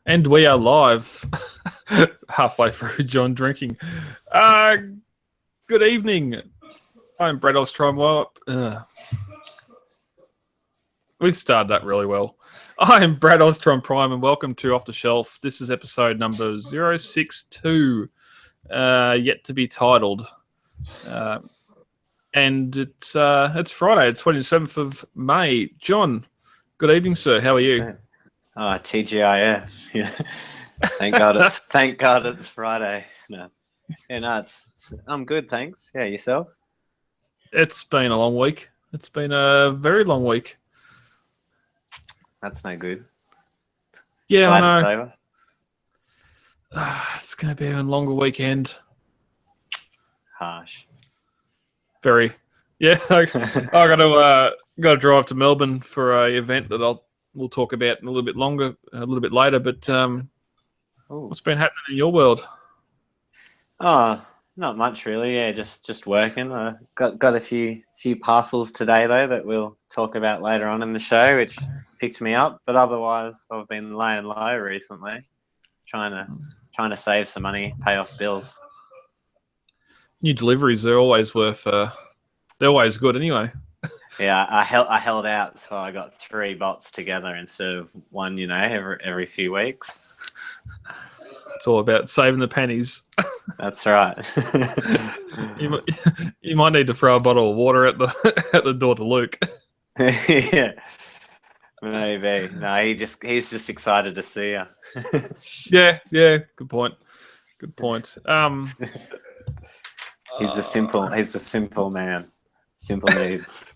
And we are live halfway through John drinking. Good evening. I'm Brad Ostrom. We've started that really well. I'm Brad Ostrom Prime and welcome to Off the Shelf. This is episode number 062, yet to be titled. And it's Friday, 27th of May. John, good evening, sir. How are you? Oh, TGIF. Yeah. Thank God it's Friday. No. Yeah, I'm good, thanks. Yeah, yourself? It's been a long week. It's been a very long week. That's no good. Yeah, Glad I it's know. over. It's going to be an even longer weekend. Harsh. Very. Yeah, I got to drive to Melbourne for an event that we'll talk about in a little bit later. But what's been happening in your world? Oh, not much really. Yeah, just working. Got a few parcels today though that we'll talk about later on in the show, which picked me up. But otherwise, I've been laying low recently, trying to save some money, pay off bills. New deliveries, they're always they're always good anyway. Yeah, I held out, so I got 3 bots together instead of one. Every few weeks. It's all about saving the pennies. That's right. You might need to throw a bottle of water at the door to Luke. Yeah, maybe. No, he's just excited to see you. Yeah. Good point. He's the simple man. Simple needs.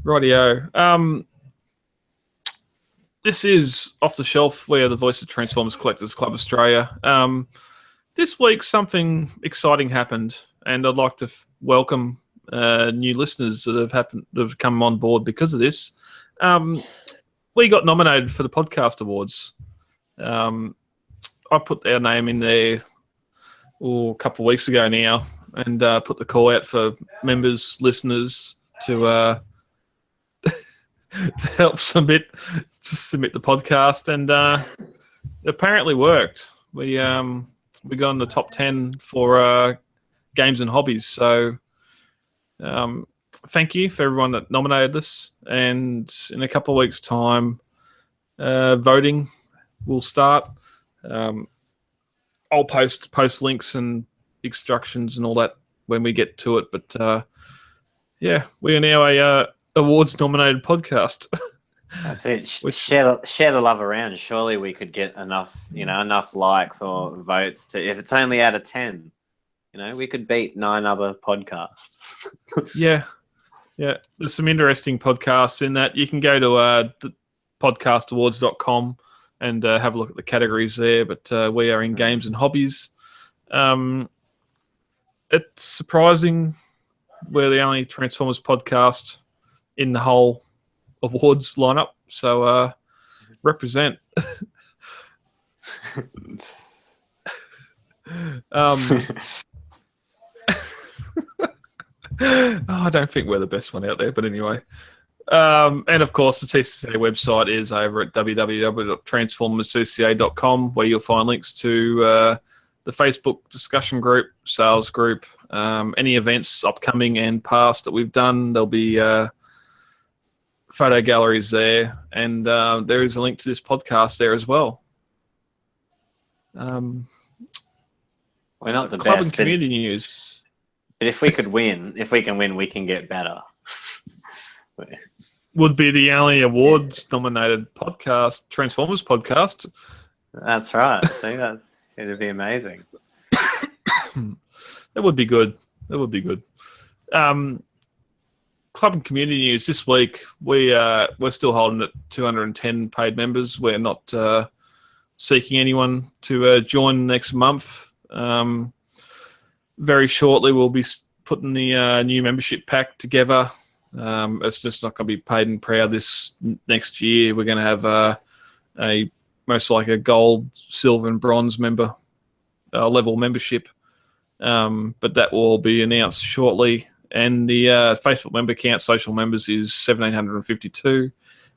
Rightio. This is Off the Shelf. We are the voice of Transformers Collectors Club Australia. This week, something exciting happened, and I'd like to welcome new listeners that have come on board because of this. We got nominated for the Podcast Awards. I put our name in there a couple of weeks ago now, and put the call out for members, listeners to to help submit the podcast, and apparently worked. We got in the top 10 for games and hobbies. So thank you for everyone that nominated us. And in a couple of weeks' time, voting will start. I'll post links and instructions and all that when we get to it. But yeah, we are now a awards-nominated podcast. That's it. Share the love around. Surely we could get enough likes or votes to, if it's only out of 10, we could beat 9 other podcasts. Yeah. There's some interesting podcasts in that. You can go to podcastawards.com and have a look at the categories there. But we are in games and hobbies. It's surprising we're the only Transformers podcast in the whole awards lineup. So represent. I don't think we're the best one out there, but anyway. And of course, the TCCA website is over at www.transformerscca.com, where you'll find links to the Facebook discussion group, sales group, any events upcoming and past that we've done. There'll be photo galleries there, and there is a link to this podcast there as well. We're not the club best, and community news. But if we can win, we can get better. Would be the only awards-nominated podcast, Transformers podcast. That's right. I think it'd be amazing. That would be good. Club and community news this week. We're still holding at 210 paid members. We're not seeking anyone to join next month. Very shortly, we'll be putting the new membership pack together. It's just not going to be paid and proud this next year. We're going to have a most likely a gold, silver, and bronze level membership. But that will all be announced shortly. and the Facebook member count, social members, is 1,752,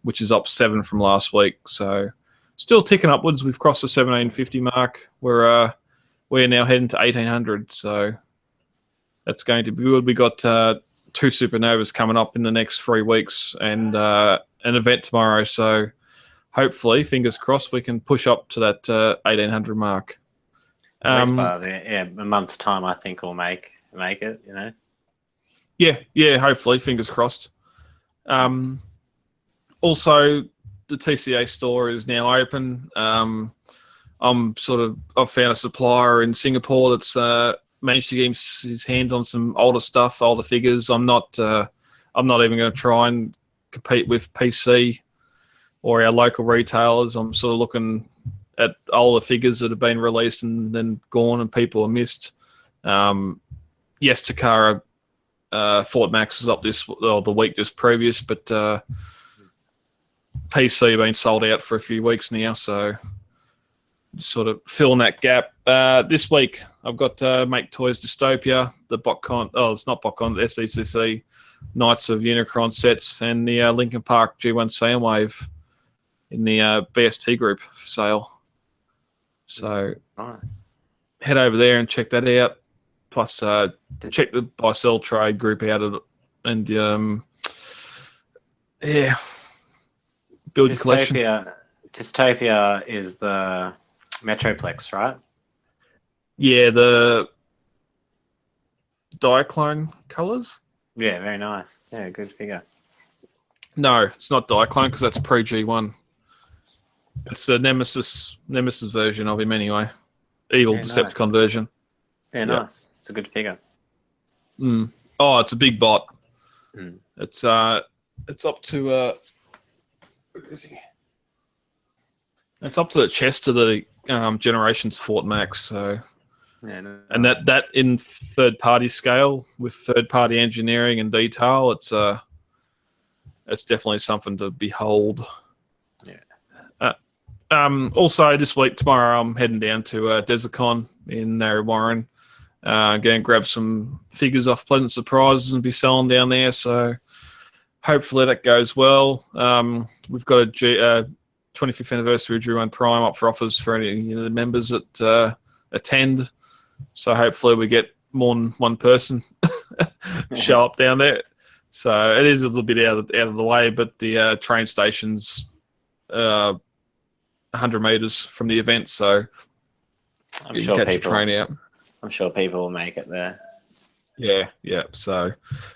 which is up 7 from last week. So still ticking upwards. We've crossed the 1,750 mark. We're now heading to 1,800. So that's going to be good. We got 2 supernovas coming up in the next 3 weeks, and an event tomorrow. So hopefully, fingers crossed, we can push up to that 1,800 mark. At least by a month's time, I think we'll make it. Yeah. Hopefully, fingers crossed. Also, the TCA store is now open. I've found a supplier in Singapore that's managed to get his hand on some older stuff, older figures. I'm not even going to try and compete with PC or our local retailers. I'm sort of looking at older figures that have been released and then gone and people are missed. Yes, Takara Fort Max was up the week just previous, but PC been sold out for a few weeks now, so sort of filling that gap. This week I've got Make Toys Dystopia, the BotCon. Oh, it's not BotCon, the SECC Knights of Unicron sets, and the Linkin Park G1 Soundwave in the BST group for sale. So Nice. Head over there and check that out. Plus, check the buy-sell trade group out, and build your collection. Dystopia is the Metroplex, right? Yeah, the Diaclone colours. Yeah, very nice. Yeah, good figure. No, it's not Diaclone because that's pre-G1. It's the Nemesis version of him anyway. Evil Decepticon version. Yeah, nice. It's a good figure. Oh, it's a big bot. It's up to where is he? It's up to the chest of the Generations Fort Max. So, and that in third party scale with third party engineering and detail, it's definitely something to behold. Also, this week, tomorrow, I'm heading down to Desicon in Narre Warren. Going to grab some figures off Pleasant Surprises and be selling down there. So hopefully that goes well. We've got a 25th anniversary of G1 Prime up for offers for any of the members that attend. So hopefully we get more than one person show up down there. So it is a little bit out of the way, but the train station's 100 metres from the event, so you can catch a train out. I'm sure people will make it there. Yeah. So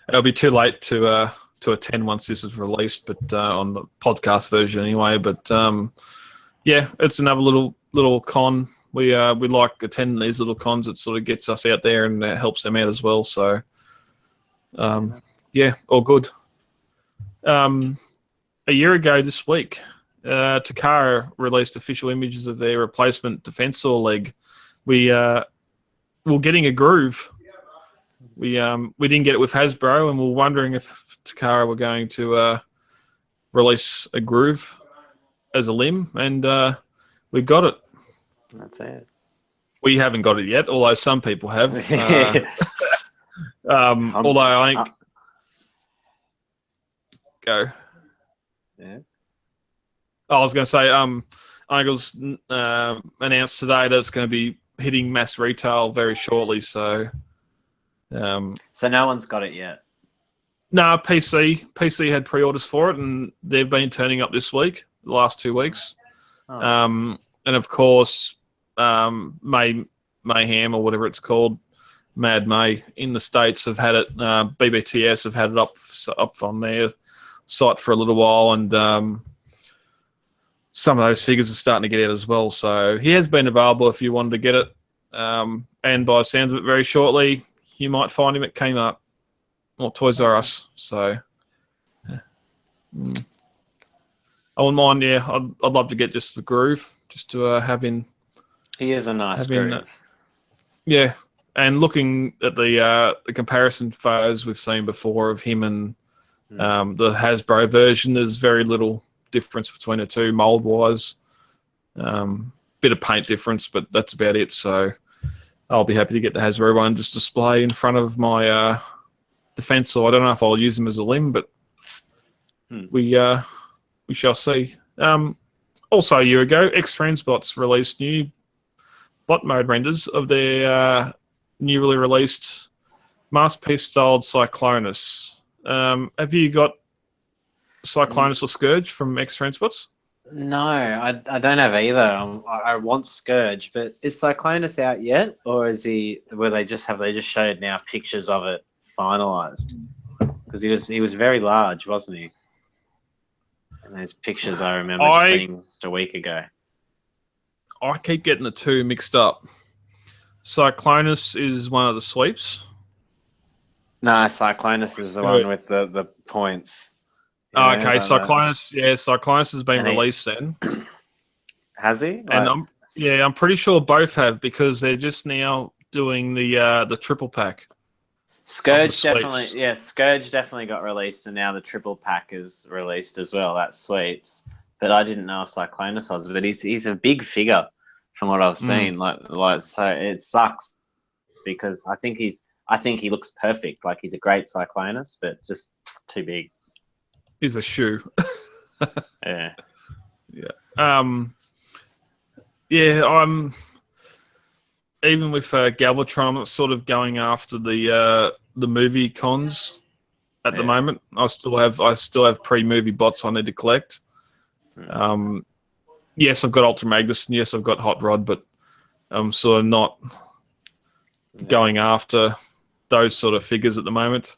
it'll be too late to attend once this is released, but on the podcast version anyway. But it's another little con. We like attending these little cons. It sort of gets us out there and it helps them out as well. So all good. A year ago this week, Takara released official images of their replacement Defensor leg. We were getting a groove. We didn't get it with Hasbro, and we were wondering if Takara were going to release a groove as a limb, and we got it. That's it. We haven't got it yet, although some people have. Although I think go. Yeah. I was going to say, I think it was announced today that it's going to be hitting mass retail very shortly. So no one's got it yet. No, PC had pre-orders for it, and they've been turning up this week, the last 2 weeks. And of course, Mayhem or whatever it's called, Mad May in the States have had it. BBTS have had it up on their site for a little while, and some of those figures are starting to get out as well. So he has been available if you wanted to get it. And by the sounds of it, very shortly, you might find him at Kmart or Toys R Us. So I wouldn't mind. Yeah, I'd love to get just the groove, just to have in. He is a nice groove. Yeah, and looking at the comparison photos we've seen before of him and the Hasbro version, there's very little difference between the two mold wise. Bit of paint difference, but that's about it. So I'll be happy to get the Hasbro one just display in front of my defense, or I don't know if I'll use him as a limb, but we shall see. Also, a year ago, X-Transbots released new bot mode renders of their newly released Masterpiece-styled Cyclonus. Have you got Cyclonus or Scourge from X-Transbots? No, I don't have either. I want Scourge, but is Cyclonus out yet, or is he? Where they just showed now pictures of it finalized? Because he was very large, wasn't he? And those pictures I remember seeing just a week ago. I keep getting the two mixed up. Cyclonus is one of the sweeps. No, Cyclonus is the one with the points. Okay, Cyclonus. Yeah, Cyclonus has been released then. Has he? And I'm pretty sure both have, because they're just now doing the triple pack. Scourge definitely got released, and now the triple pack is released as well. That's sweeps, but I didn't know if Cyclonus was. But he's a big figure from what I've seen. Like so, it sucks because I think he looks perfect. Like he's a great Cyclonus, but just too big. He's a shoe. Yeah. I'm even with Galvatron. I'm sort of going after the movie cons at the moment. I still have pre-movie bots I need to collect. Yes, I've got Ultra Magnus, and yes, I've got Hot Rod, but I'm sort of not going after those sort of figures at the moment.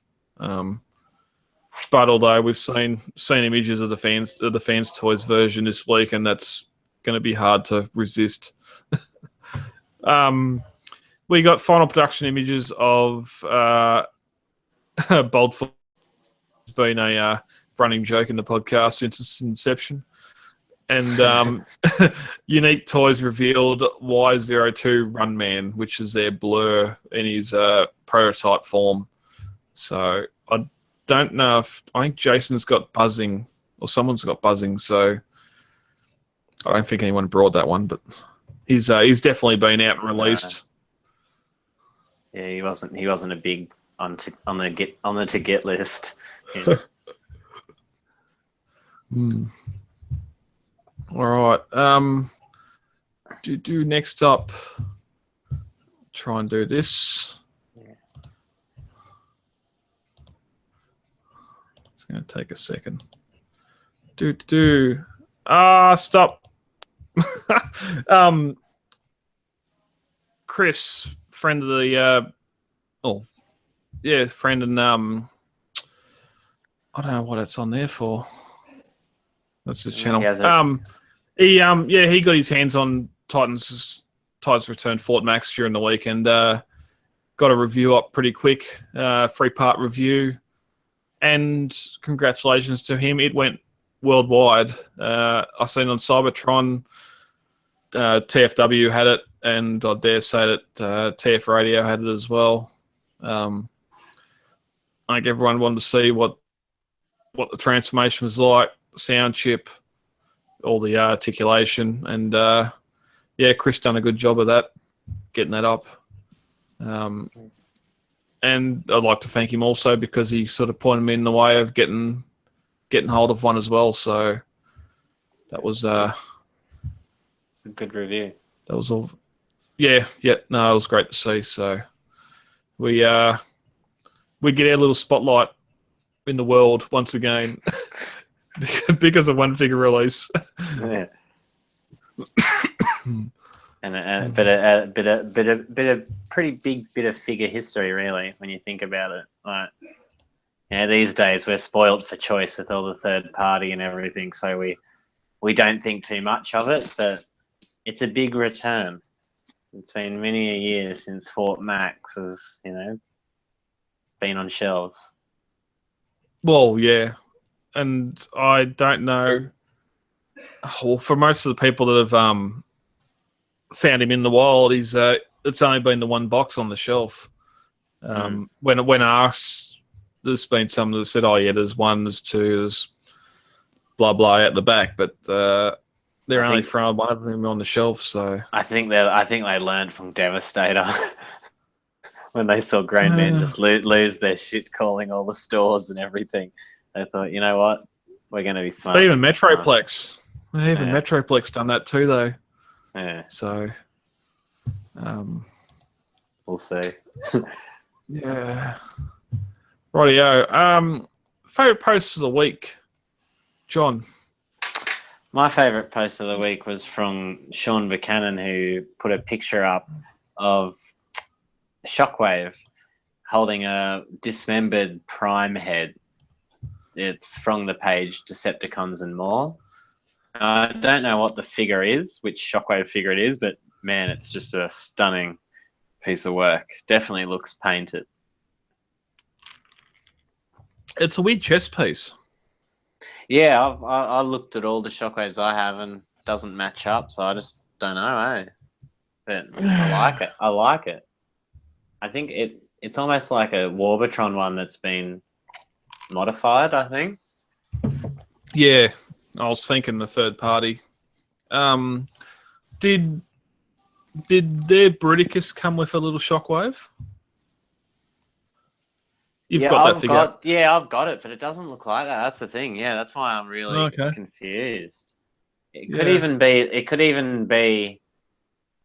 But although we've seen images of the fans toys version this week, and that's going to be hard to resist. We got final production images of Boldfoot. It's been a running joke in the podcast since its inception. And Unique Toys revealed Y02 Runman, which is their blur in his prototype form. So I don't know I think Jason's got buzzing, or someone's got buzzing, so I don't think anyone brought that one, but he's definitely been out and released. Yeah, he wasn't a big on the to get list. Yeah. All right. Do next up. Try and do this. Yeah. It's going to take a second. Stop. Chris, friend of the friend, and I don't know what it's on there for. That's his channel. He got his hands on Titans Return Fort Max during the week, and got a review up pretty quick, 3-part review, and congratulations to him. It went worldwide. I seen on Cybertron, TFW had it, and I dare say that TF Radio had it as well. I think everyone wanted to see what the transformation was like, sound chip, all the articulation, and Chris done a good job of that, getting that up. And I'd like to thank him also, because he sort of pointed me in the way of getting hold of one as well. So that was a good review. That was all. Yeah. No, it was great to see. So we get our little spotlight in the world once again because of one figure release. Yeah. And a bit of pretty big bit of figure history, really, when you think about it. Like, these days we're spoiled for choice with all the third party and everything, so we don't think too much of it. But it's a big return. It's been many a year since Fort Max has, been on shelves. Well, yeah, and I don't know. Well, for most of the people that have found him in the wild, it's only been the one box on the shelf. When asked, there's been some that said, "Oh yeah, there's one, there's two, there's blah blah at the back," but they're only throwing one of them on the shelf. So I think they learned from Devastator. when they saw grown men just lose their shit, calling all the stores and everything. They thought, you know what, we're going to be smart. Even Metroplex. Even Metroplex done that too, though. Yeah. So, we'll see. Yeah. Rightio. Favorite posts of the week, John? My favourite post of the week was from Sean Buchanan, who put a picture up of Shockwave holding a dismembered Prime head. It's from the page Decepticons and More. I don't know what the figure is, which Shockwave figure it is, but man, it's just a stunning piece of work. Definitely looks painted. It's a weird chess piece. Yeah, I looked at all the Shockwaves I have and it doesn't match up, so I just don't know, But I like it. I like it. I think it's almost like a Warbatron one that's been modified, I think. Yeah, I was thinking the third party. Did their Bruticus come with a little Shockwave? You've got that figure. I've got it, but it doesn't look like that. That's the thing. Yeah, that's why I'm really confused. It could even be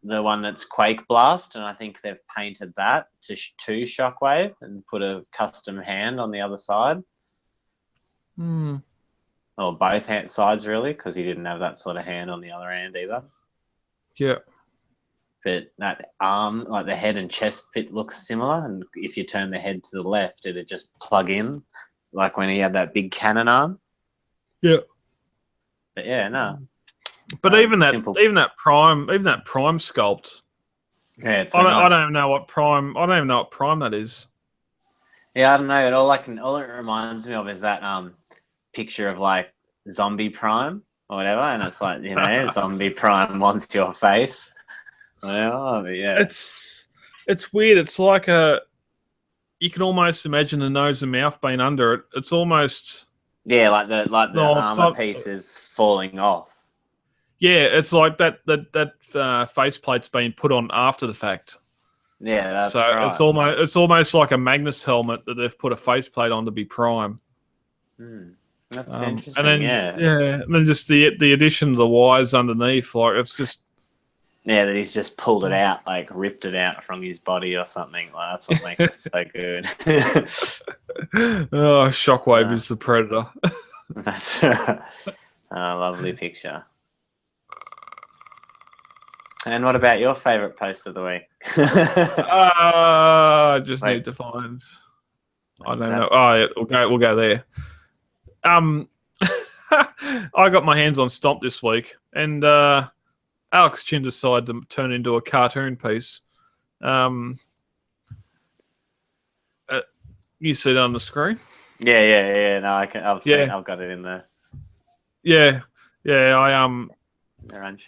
the one that's Quake Blast, and I think they've painted that to Shockwave and put a custom hand on the other side. Or both sides, really, because he didn't have that sort of hand on the other hand either. Yeah. But that arm, like the head and chest bit, looks similar. And if you turn the head to the left, it'd just plug in, like when he had that big cannon arm. Yeah. But yeah, no. But even that prime sculpt. Yeah, it's I don't even know what prime. I don't even know what prime that is. Yeah, I don't know. All it reminds me of is that picture of like Zombie Prime or whatever, and it's like, you know, Zombie Prime wants your face. Well, but yeah, it's weird. It's like you can almost imagine the nose and mouth being under it. It's almost like the armor piece is falling off. Yeah, it's like that faceplate's been put on after the fact. Yeah, that's right. It's almost like a Magnus helmet that they've put a faceplate on to be Prime. That's interesting. And then, and then just the addition of the wires underneath, like it's just. Yeah, that he's just pulled it out, like ripped it out from his body or something. Like, that's what makes it so good. Shockwave is the predator. That's right. Lovely picture. And what about your favourite post of the week? I just need to find. I don't know. Oh, yeah, we'll go there. I got my hands on Stomp this week, and Alex Chin decided to turn it into a cartoon piece. You see it on the screen? Yeah. No, I've got it in there. Yeah. I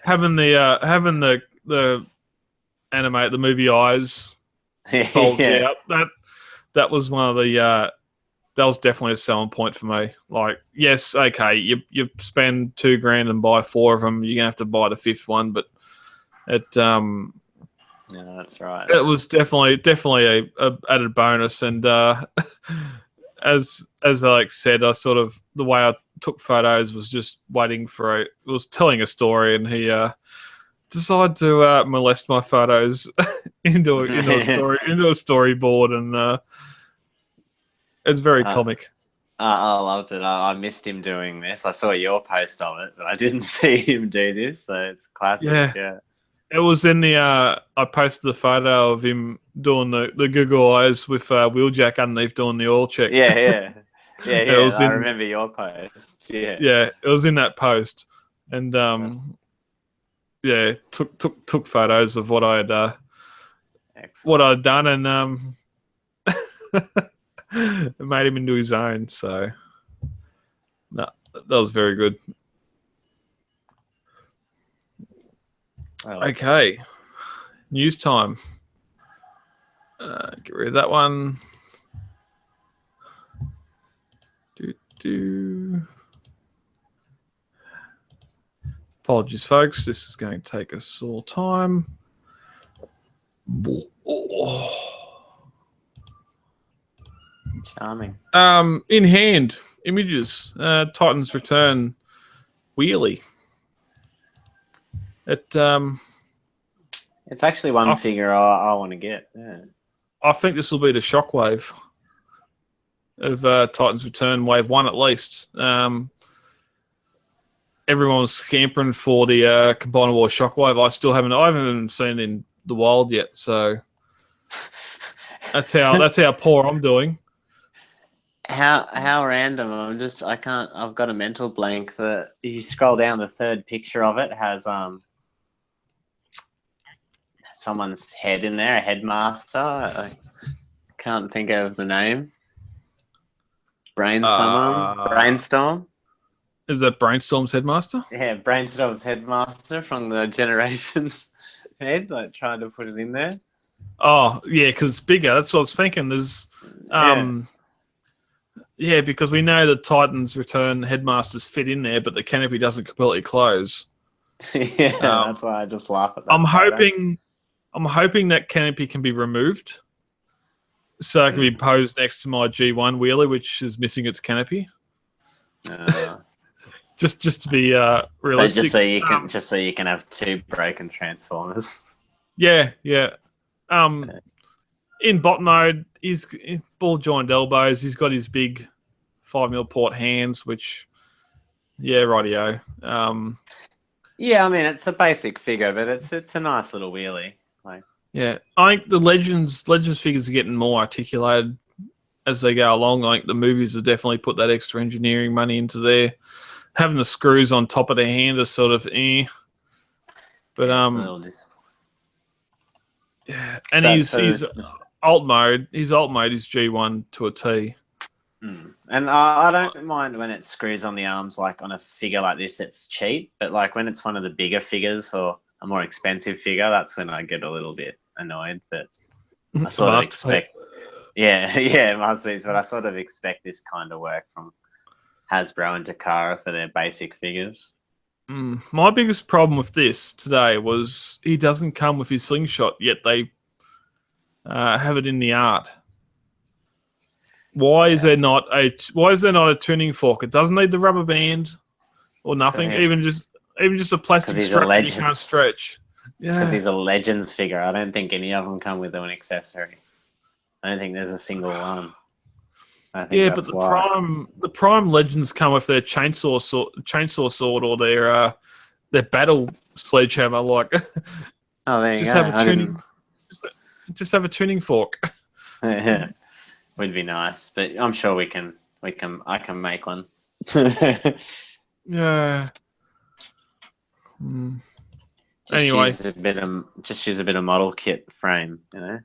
having the animate the movie eyes bulge out. That was one of the that was definitely a selling point for me. Like, yes, okay, you spend $2,000 and buy 4 of them, you're gonna have to buy the 5th one, but it yeah, that's right. It was definitely a added bonus, and as Alex said, I sort of the way I took photos was just waiting for it was telling a story, and he decided to molest my photos into a storyboard, and it's very comic. I loved it. I missed him doing this. I saw your post of it, but I didn't see him do this, so it's classic. Yeah. It was in the I posted a photo of him doing the Google eyes with Wheeljack underneath doing the oil check. Yeah. I remember your post. Yeah, it was in that post, and took photos of what I'd done, and it made him into his own. So no, that was very good. Okay, news time. Get rid of that one. Apologies, folks. This is going to take us all time. Charming. In hand images. Titans Return Wheelie. It's actually one figure I want to get. Yeah. I think this will be the shockwave of Titans Return Wave 1 at least. Everyone was scampering for the Combinable Shockwave. I haven't seen it in the wild yet, so that's how poor I'm doing. How random. I've got a mental blank that if you scroll down, the third picture of it has someone's head in there, a headmaster. I can't think of the name. Brainstorm. Is that Brainstorm's headmaster? Yeah, Brainstorm's headmaster from the Generations head, like trying to put it in there. Oh, yeah, because it's bigger. That's what I was thinking. There's, yeah, because we know the Titans Return headmasters fit in there, but the canopy doesn't completely close. Yeah, that's why I just laugh at that. I'm hoping that canopy can be removed, so it can be posed next to my G1 Wheelie, which is missing its canopy. Just to be realistic. Just so you can have two broken Transformers. Yeah. In bot mode, he's ball joined elbows. He's got his big 5mm port hands, which, yeah, rightio. Yeah, I mean it's a basic figure, but it's a nice little wheelie. Like, yeah, I think the Legends figures are getting more articulated as they go along. Like the movies have definitely put that extra engineering money into there. Having the screws on top of the hand is sort of but yeah, and his alt mode is G1 to a T. And I don't mind when it screws on the arms, like on a figure like this, it's cheap. But like when it's one of the bigger figures or a more expensive figure, that's when I get a little bit annoyed. But I sort of expect, masterpiece. But I sort of expect this kind of work from Hasbro and Takara for their basic figures. My biggest problem with this today was he doesn't come with his slingshot, yet they have it in the art. Why is there not a tuning fork? It doesn't need the rubber band or nothing. Even just a plastic strap that you can't stretch. Yeah, because he's a Legends figure. I don't think any of them come with an accessory. I don't think there's a single one. I think that's why. The Prime Legends come with their chainsaw sword or their battle sledgehammer. Like, oh, there you go. Just have a tuning fork. Yeah, would be nice, but I'm sure I can make one. Yeah. Anyway, just use a bit of model kit frame, you know.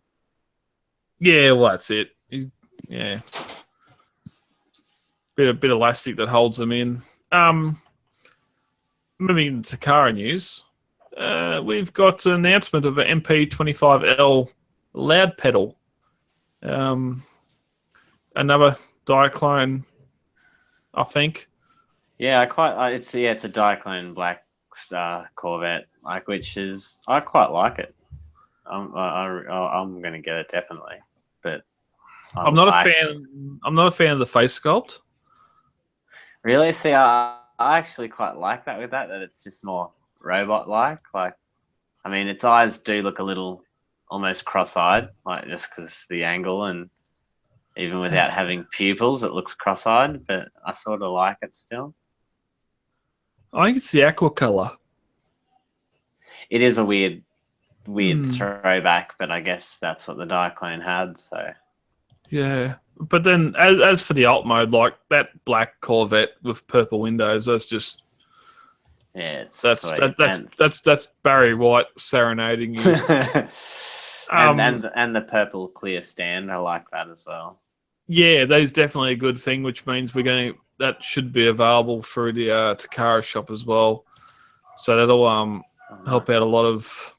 Yeah, well, that's it. Yeah, bit of elastic that holds them in. Moving to Takara news, we've got an announcement of an MP25L loud pedal. Another Diaclone, I think. Yeah, it's a Diaclone Black Star Corvette, like, which is, I quite like it. I'm gonna get it definitely, but I'm not a fan. I'm not a fan of the face sculpt. Really? See, I actually quite like that with that it's just more robot-like. Like, I mean, its eyes do look a little almost cross-eyed, like just because the angle, and even without having pupils, it looks cross-eyed. But I sort of like it still. I think it's the aqua color. It is a weird throwback, but I guess that's what the Diaclone had. So yeah, but then as for the alt mode, like that black Corvette with purple windows, that's just that's Barry White serenading you. and the purple clear stand, I like that as well. Yeah, that is definitely a good thing, which means that should be available through the Takara shop as well. So that'll help out a lot of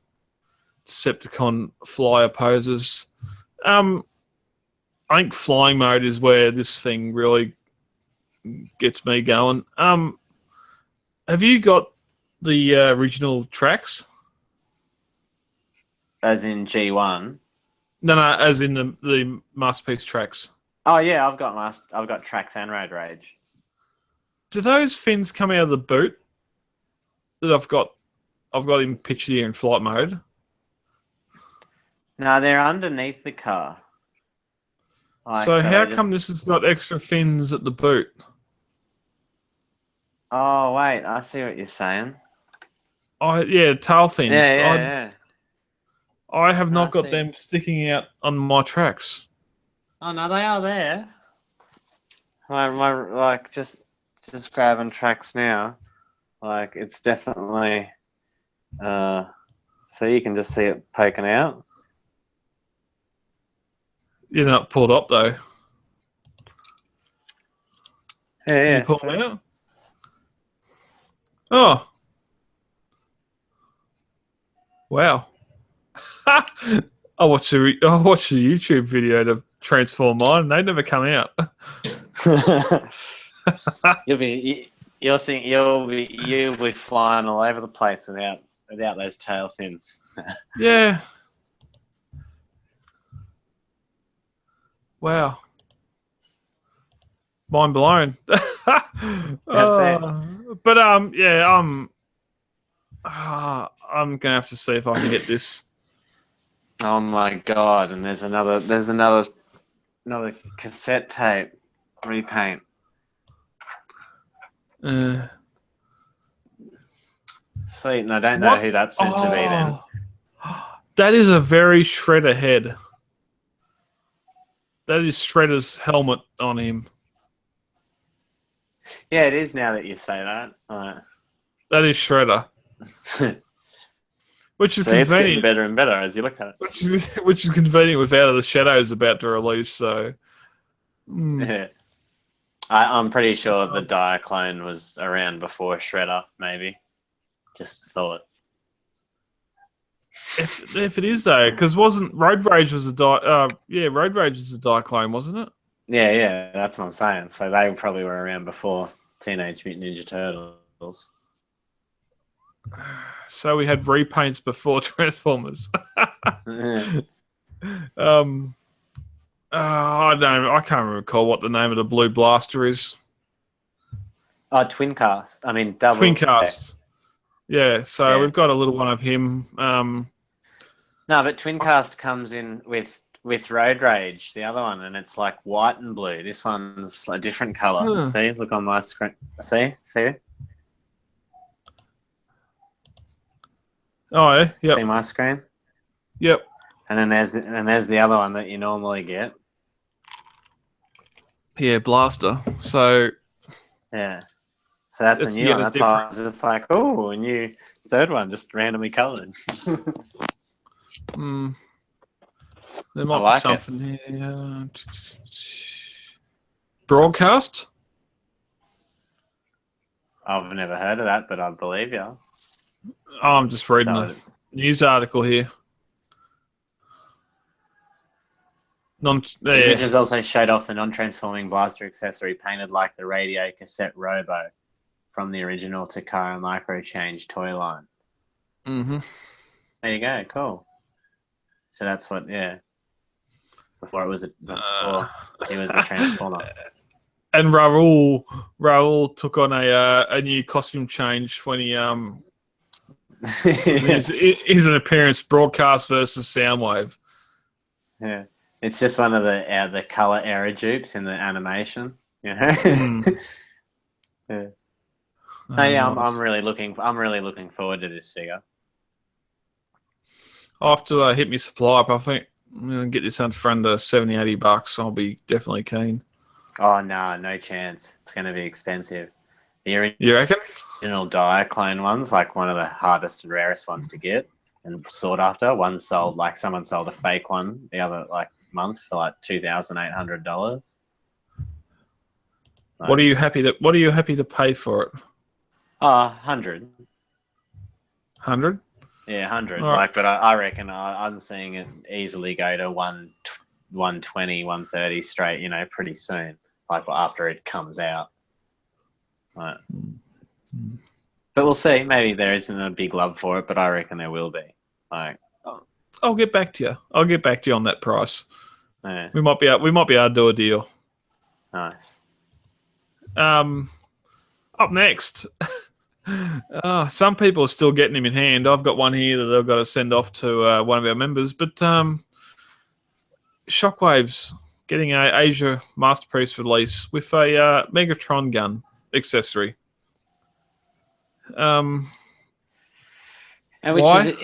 Decepticon flyer poses. I think flying mode is where this thing really gets me going. Have you got the original tracks? As in G1? No, as in the Masterpiece tracks. Oh yeah, I've got tracks and road rage. Do those fins come out of the boot that I've got him pictured here in flight mode? No, they're underneath the car. Like, So so how they come just. this has got extra fins at the boot? Oh wait, I see what you're saying. Yeah, tail Yeah, fins. yeah, yeah. I have No, I not got see. them sticking out on my tracks. Oh no, they are there. Like just grabbing tracks now. Like it's definitely. Uh, so you can just see it poking out. You're not pulled up though. Yeah, Can you yeah. pull So, them out? Oh, wow. I watched a YouTube video to transform mine. They never come out. you'll be you'll be flying all over the place without those tail fins. Yeah. Wow. Mind blown. That's it. But yeah, I'm gonna have to see if I can get this. Oh my god! And there's another cassette tape repaint. Uh, Sweet, and I don't know what? who that's meant to be then. Oh, that is a very Shredder head. That is Shredder's helmet on him. Yeah, it is now that you say that. Alright. That is Shredder, which is See, it's getting convenient. better and better as you look at it. Which is convenient with Out of the Shadows about to release. So, Yeah. I'm pretty sure the Diaclone was around before Shredder, maybe. Just a thought. if it is though, because wasn't Road Rage was Road Rage is a Diaclone, wasn't it? Yeah, that's what I'm saying. So they probably were around before Teenage Mutant Ninja Turtles. So we had repaints before Transformers. Yeah. I don't. I can't recall what the name of the blue blaster is. Oh, Twin Cast. I mean, double. Twincast. Yeah. So Yeah. we've got a little one of him. No, but Twin Cast comes in with Road Rage, the other one, and it's like white and blue. This one's a different color. Huh. See, look on my screen. See. Oh yeah. Yep. See my screen. Yep. And then there's the other one that you normally get. Yeah. Blaster. So Yeah. So that's a it's new yet one. a That's why I different. was just like, oh, a new third one, just randomly coloured. There I might be like it. something here. Broadcast. I've never heard of that, but I believe you. Oh, I'm just reading a news article here. The images also showed off the non-transforming blaster accessory painted like the radio cassette Robo from the original Takara Micro Change toy line. Mm-hmm. There you go, cool. So that's what, yeah. Before he was a transformer. And Raul took on a new costume change when he is an appearance broadcast versus Soundwave. Yeah, it's just one of the color error dupes in the animation. You know. Yeah. No, yeah, Nice. I'm really looking forward to this figure. I'll have to hit me supply up. I think I'm gonna get this for under $70-$80. I'll be definitely keen. Oh no chance. It's going to be expensive. The You reckon? original Diaclone one's like one of the hardest and rarest ones to get and sought after. One sold, like someone sold a fake one the other like month for like $2,800. What are you happy to pay for it? 100. 100? Yeah, 100. Right. Like, but I reckon I'm seeing it easily go to 120, 130 straight. You know, pretty soon. Like after it comes out. Right. But we'll see. Maybe there isn't a big love for it, but I reckon there will be. Like, I'll get back to you. I'll get back to you on that price. Yeah. We might be able to do a deal. Nice. Up next, some people are still getting him in hand. I've got one here that they've got to send off to one of our members. But Shockwave's getting a Asia Masterpiece release with a Megatron gun accessory. And which why? is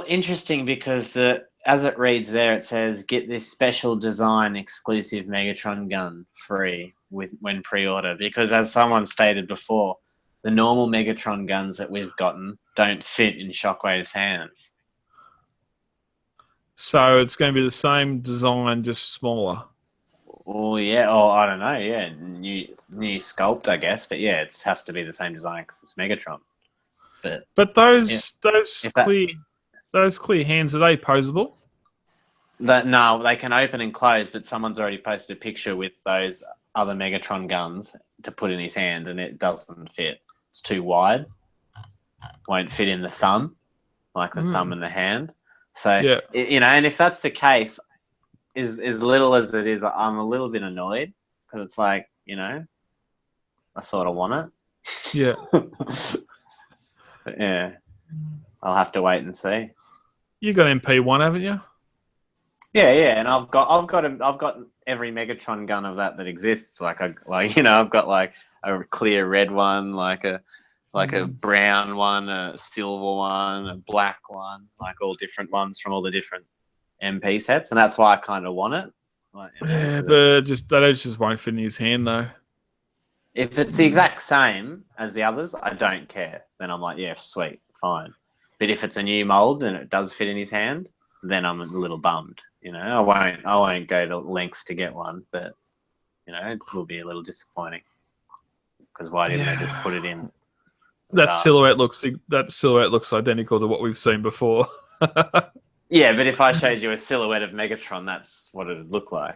interesting because as it reads there, it says get this special design exclusive Megatron gun free when pre-order, because as someone stated before, the normal Megatron guns that we've gotten don't fit in Shockwave's hands. So it's going to be the same design, just smaller. Oh yeah, I don't know. Yeah, new sculpt, I guess. But yeah, it has to be the same design because it's Megatron. But those clear hands, are they posable? No, they can open and close. But someone's already posted a picture with those other Megatron guns to put in his hand, and it doesn't fit. It's too wide. Won't fit in the thumb, like the thumb and the hand. So yeah. And if that's the case, as little as it is, I'm a little bit annoyed because it's like, I sort of want it. Yeah. But yeah, I'll have to wait and see. You got MP1, haven't you? Yeah, and I've got every Megatron gun of that exists. I've got like a clear red one, like a brown one, a silver one, a black one, like all different ones from all the different MP sets, and that's why I kind of want it. But they just won't fit in his hand though. If it's the exact same as the others, I don't care. Then I'm like, yeah, sweet, fine. But if it's a new mold and it does fit in his hand, then I'm a little bummed. I won't go to lengths to get one, but it will be a little disappointing because why didn't they just put it in? That silhouette looks identical to what we've seen before. Yeah, but if I showed you a silhouette of Megatron, that's what it would look like.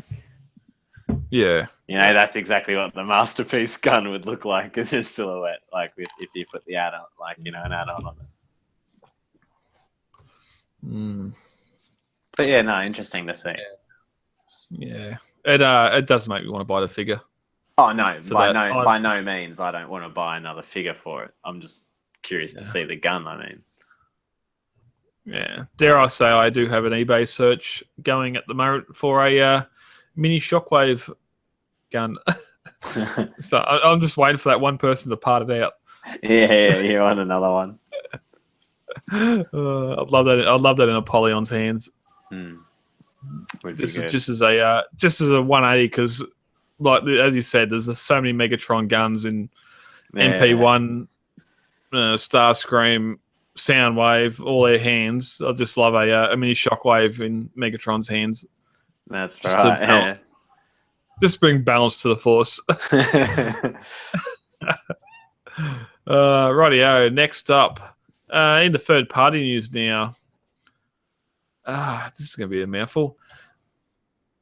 Yeah. That's exactly what the Masterpiece gun would look like, as a silhouette, like if you put the add-on, an add-on on it. But yeah, no, interesting to see. Yeah. It does make me want to buy the figure. Oh no, by no means. I don't want to buy another figure for it. I'm just curious to see the gun. I mean, yeah. Dare I say, I do have an eBay search going at the moment for a mini shockwave gun. So I'm just waiting for that one person to part it out. Yeah, you want another one? I'd love that. I'd love that in Apollyon's hands. Just as a 180, because like as you said, there's so many Megatron guns in MP1, Starscream, Soundwave, all their hands. I just love a mini shockwave in Megatron's hands. That's right. Just bring balance to the force. Rightio. Next up, in the third party news now. This is going to be a mouthful.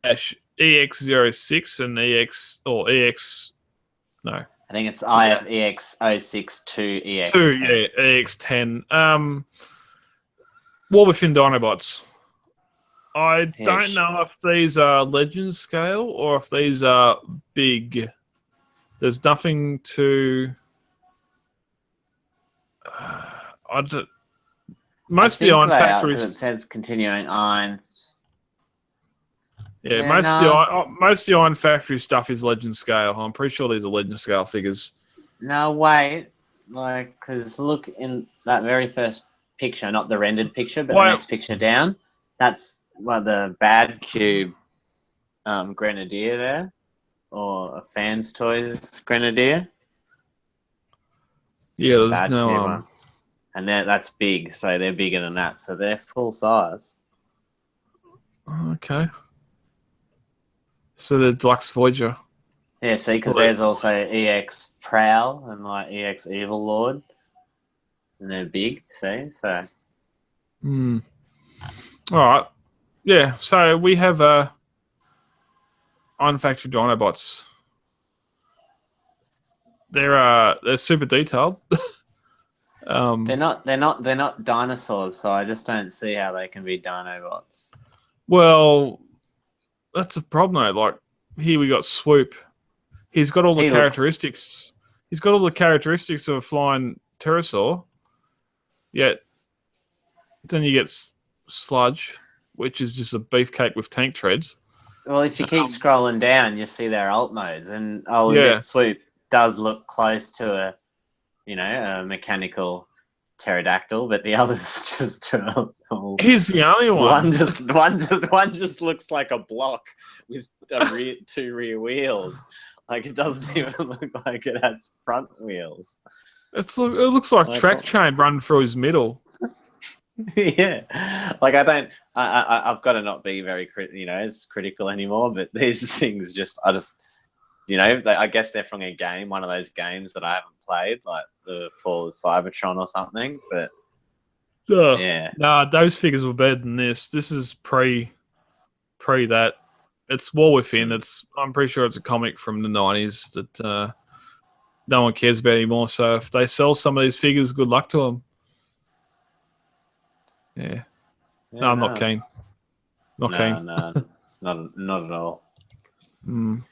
EX06 and EX. No. I think it's IF-EX06 to EX10. 2, yeah, EX10. War Within Dinobots. I don't know if these are legend scale or if these are big. There's nothing to. Most of the Iron Factories. It says continuing irons. Yeah, most of the Iron Factory stuff is legend scale. I'm pretty sure these are legend scale figures. No, wait. Because look in that very first picture, not the rendered picture, but the next picture down. That's the Bad Cube Grenadier there, or a Fans Toys Grenadier. Yeah, there's no one. And that's big, so they're bigger than that. So they're full size. Okay. So the Deluxe Voyager. Yeah, see, because there's also EX Prowl and EX Evil Lord. And they're big, see? So. All right. Yeah, so we have Iron Factory Dinobots. They're super detailed. They're not dinosaurs, so I just don't see how they can be Dinobots. Well, that's a problem, though. Like, here we got Swoop. He's got all the He looks. characteristics. He's got all the characteristics of a flying pterosaur. Yet, then you get Sludge, which is just a beefcake with tank treads. Well, if you keep scrolling down, you see their alt modes, and I'll Yeah. admit Swoop does look close to a mechanical pterodactyl, but the others just He's the only one. one just looks like a block with two rear wheels. Like, it doesn't even look like it has front wheels. It looks like track chain running through his middle. Yeah, like I've got to not be very as critical anymore. But these things I guess they're from a game, one of those games that I haven't played, like the Fall of Cybertron or something. But yeah, nah, those figures were better than this. This is pre that. It's War Within. I'm pretty sure it's a comic from the 90s that no one cares about anymore. So if they sell some of these figures, good luck to them. Yeah. No, I'm not keen. Not keen. No, not at all. Mm.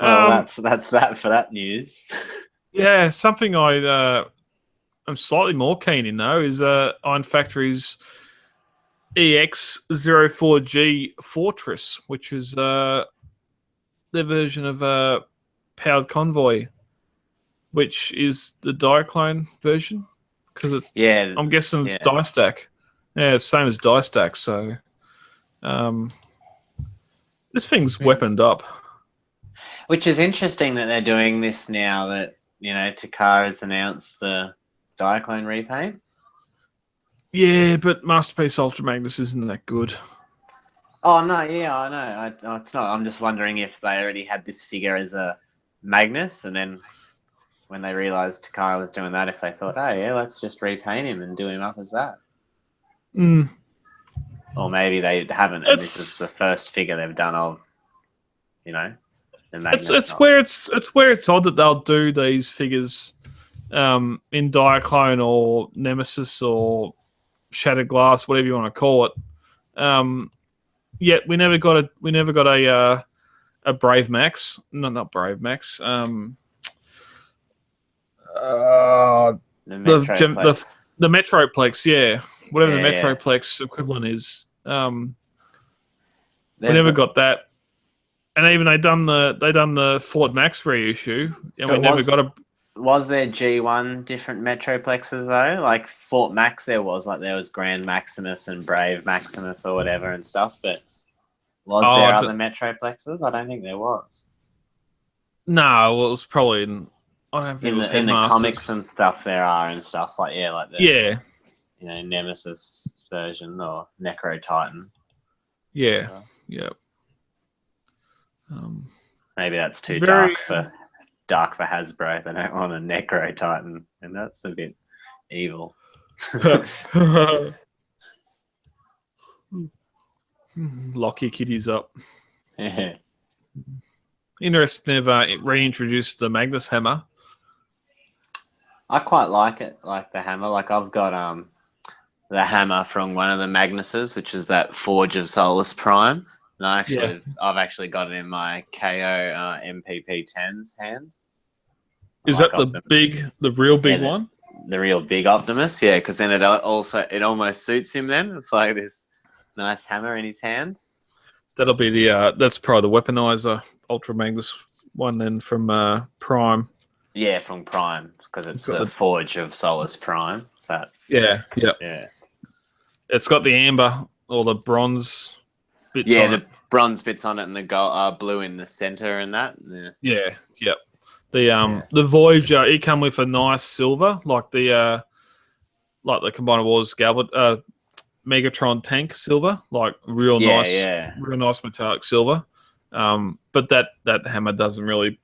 Well, that's that for that news. Yeah, something I'm slightly more keen in, though, is Iron Factory's EX04G Fortress, which is their version of Powered Convoy, which is the Diaclone version. Because I'm guessing it's Die Stack. Yeah, it's same as Die Stack. So this thing's weaponed up. Which is interesting that they're doing this now that, Takara has announced the Diaclone repaint. Yeah, but Masterpiece Ultra Magnus isn't that good. Oh, no, yeah, I know. It's not. I'm just wondering if they already had this figure as a Magnus, and then when they realised Takara was doing that, if they thought, oh, yeah, let's just repaint him and do him up as that. Mm. Or maybe they haven't, and this is the first figure they've done of, the Magnus. It's where it's odd that they'll do these figures in Diaclone or Nemesis or Shattered Glass, whatever you want to call it. Yet we never got a Brave Max. No, not Brave Max. The Metroplex, yeah. Whatever the Metroplex equivalent is. We never got that. And even they done the Fort Max reissue, and we never got a. Was there G1 different Metroplexes though? Like Fort Max, there was Grand Maximus and Brave Maximus or whatever and stuff. But was there other Metroplexes? I don't think there was. No, well, it was probably in. I don't think it was in the comics and stuff. There are and stuff like the Nemesis version or Necro Titan. Yeah. Yeah. Maybe that's too dark for Hasbro. They don't want a Necro Titan, and that's a bit evil. Lock your kiddies up. Yeah. Interesting they've reintroduced the Magnus hammer. I quite like it, like the hammer. Like I've got the hammer from one of the Magnuses, which is that Forge of Solus Prime. And I've actually got it in my KO MPP10's hand. Is that the real big one? The real big Optimus, yeah, because then it almost suits him then. It's like this nice hammer in his hand. That'll be that's probably the weaponizer Ultra Magnus one then from Prime. Yeah, from Prime, because it's the Forge of Solus Prime. So yeah. It's got the amber or the bronze bits on it. Yeah, the bronze bits on it and the gold, blue in the center and that. Yeah. The Voyager, it come with a nice silver, like the Combiner Wars Megatron tank silver, like real nice metallic silver. But that hammer doesn't really.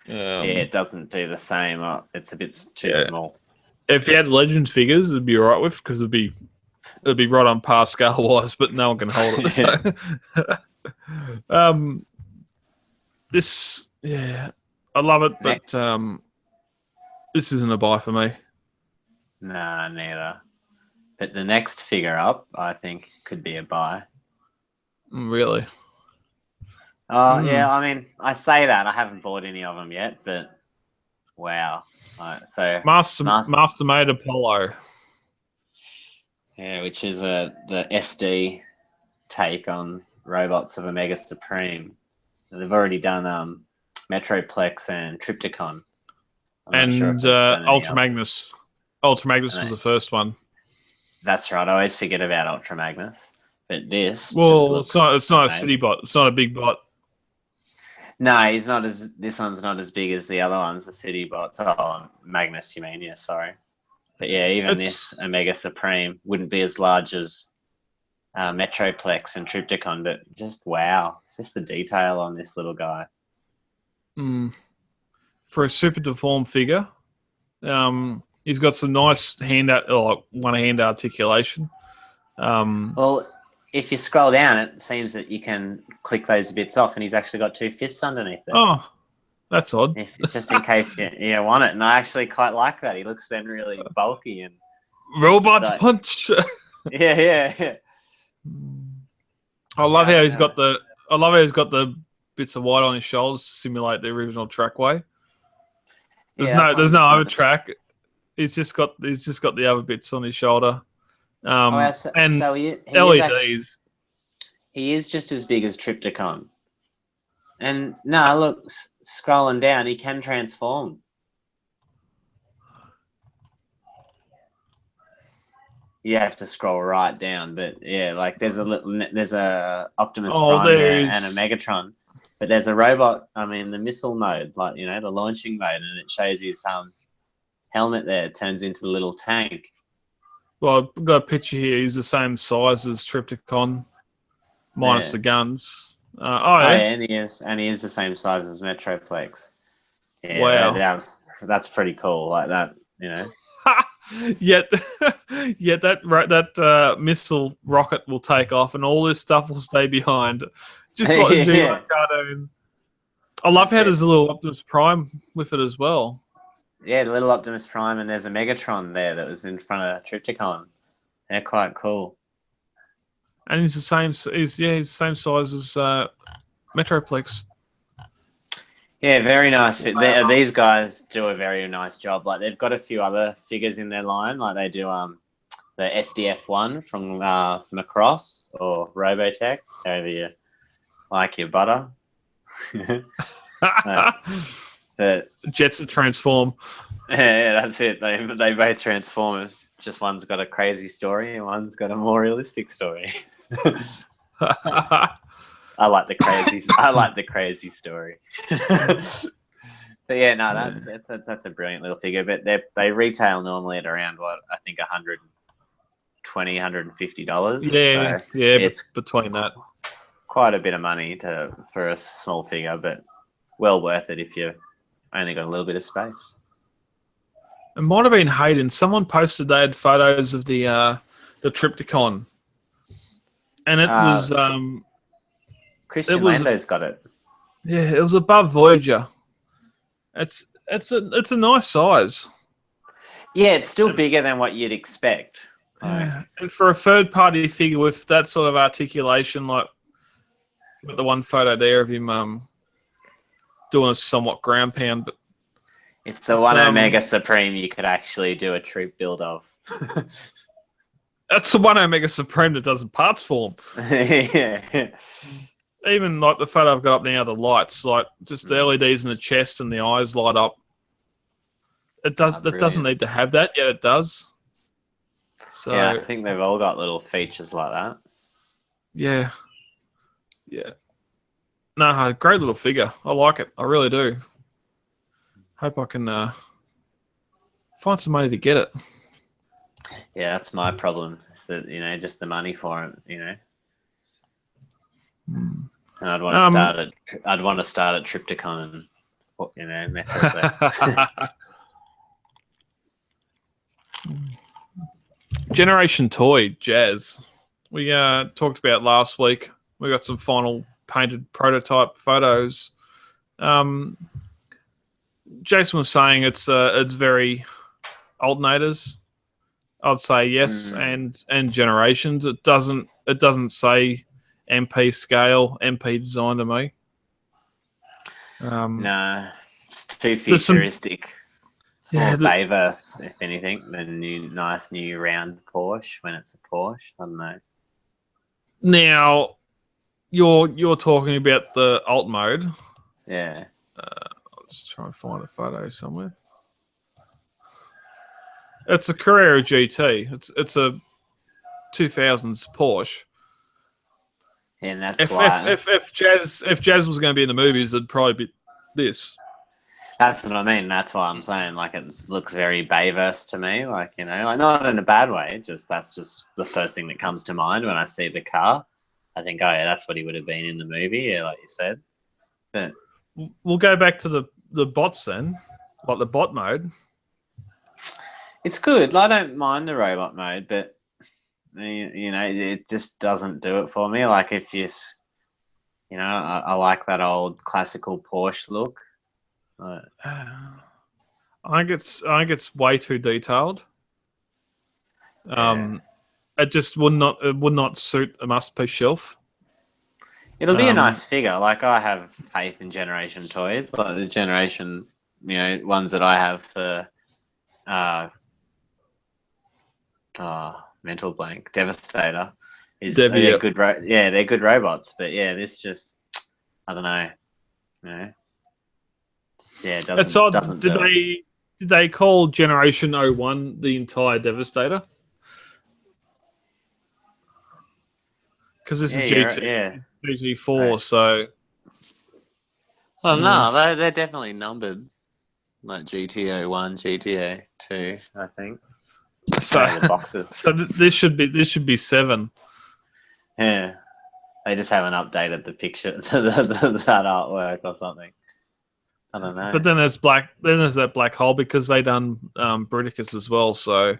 It doesn't do the same. It's a bit too small. If you had Legends figures, it'd be all right with because it'd be right on par scale wise, but no one can hold it. This, I love it, but this isn't a buy for me. Nah, neither. But the next figure up, I think, could be a buy. Really? Yeah, I mean, I say that I haven't bought any of them yet, but wow. So Mastermade Apollo. yeah, which is the SD take on robots of Omega Supreme. They've already done Metroplex and Triptychon. I'm not sure if And they've done any Ultra others. Magnus. Ultra Magnus And was the first one. that's right. I always forget about Ultra Magnus, but this just Well, looks it's not a city amazing. bot. It's not a big bot. No, he's not as. This one's not as big as the other ones, the City bots. Oh, Magnus, you mean? Yeah, sorry. But yeah, even this It's Omega Supreme wouldn't be as large as Metroplex and Triptychon, but just wow, just the detail on this little guy. For a super deformed figure. He's got some nice one-hand articulation. Well, if you scroll down, it seems that you can click those bits off, and he's actually got two fists underneath it. Oh, that's odd. Just in case you want it. And I actually quite like that. He looks then really bulky and Robot punch. yeah. I love how he's got the bits of white on his shoulders to simulate the original trackway. There's no other track. He's just got the other bits on his shoulder. And so LEDs. He is just as big as Triptychon. And no, look, scrolling down, he can transform. You have to scroll right down, but yeah, like there's a Optimus Prime there and a Megatron, but there's a robot. I mean, the missile mode, like the launching mode, and it shows his helmet there. It turns into a little tank. Well, I've got a picture here. He's the same size as Triptychon, minus the guns. And he is the same size as Metroplex. Yeah, wow, that's pretty cool. Like that, Yet that missile rocket will take off, and all this stuff will stay behind, just like the G1 cartoon. I love how there's a little Optimus Prime with it as well. Yeah, the little Optimus Prime, and there's a Megatron there that was in front of Triptychon. They're quite cool. And he's the same. He's the same size as Metroplex. Yeah, very nice. These guys do a very nice job. Like they've got a few other figures in their line, like they do the SDF one from Macross or Robotech. However you like your butter. The Jets that transform. Yeah, that's it. They both transform. Just one's got a crazy story and one's got a more realistic story. I like the crazy story. But yeah, no, that's a brilliant little figure. But they retail normally at around I think $120, $150. Yeah, so yeah, it's between that. Quite a bit of money for a small figure, but well worth it if you only got a little bit of space. It might have been Hayden. Someone posted they had photos of the Triptychon, and it was Christian Lando's got it. Yeah, it was above Voyager. It's a nice size. Yeah, it's still bigger than what you'd expect. Yeah. And for a third-party figure with that sort of articulation, like the one photo there of him doing a somewhat ground pound, but it's the one Omega Supreme you could actually do a troop build of. That's the one Omega Supreme that does in parts form. Yeah. Even like the photo I've got up now, the lights, like just the LEDs in the chest and the eyes light up. It doesn't need to have that, yet it does. So yeah, I think they've all got little features like that. Yeah. No, great little figure. I like it. I really do. Hope I can find some money to get it. Yeah, that's my problem. Is that just the money for it. And I'd want to start at Triptychon and Metroplex. Generation Toy Jazz. We talked about last week. We got some final painted prototype photos. Jason was saying it's very alternators. I'd say yes, and generations. It doesn't say MP scale, MP design to me. No, just too There's some, futuristic. It's yeah. more Bayverse, if anything, than nice new round Porsche when it's a Porsche. I don't know. Now you're talking about the alt mode. Yeah. I'll just try and find a photo somewhere. It's a Carrera GT. It's a 2000s Porsche. And that's If why. if Jazz was going to be in the movies, it'd probably be this. That's what I mean. That's why I'm saying, like, it looks very Bayverse to me. Like, you know, like not in a bad way. Just that's just the first thing that comes to mind when I see the car. I think, oh yeah, that's what he would have been in the movie. Yeah, like you said. But We'll go back to the bots then, like the bot mode. it's good. I don't mind the robot mode, but you know, it just doesn't do it for me. Like if you know, I like that old classical Porsche look. I think it's way too detailed. Yeah. It just would not suit a masterpiece shelf. It'll be a nice figure. Like I have faith in Generation toys, like the Generation, you know, ones that I have for mental blank, Devastator is they're good. Yeah, they're good robots. But yeah, this just I don't know. You know, just, yeah, It's odd. doesn't. Did they call Generation 01 the entire Devastator? Because this is GT4, so. Oh no, they're definitely numbered, like GTO 1, GTO 2, I think. So the boxes. So this should be 7. Yeah, they just haven't updated the picture, that artwork or something. I don't know. But then there's that black hole because they done Bruticus as well. So.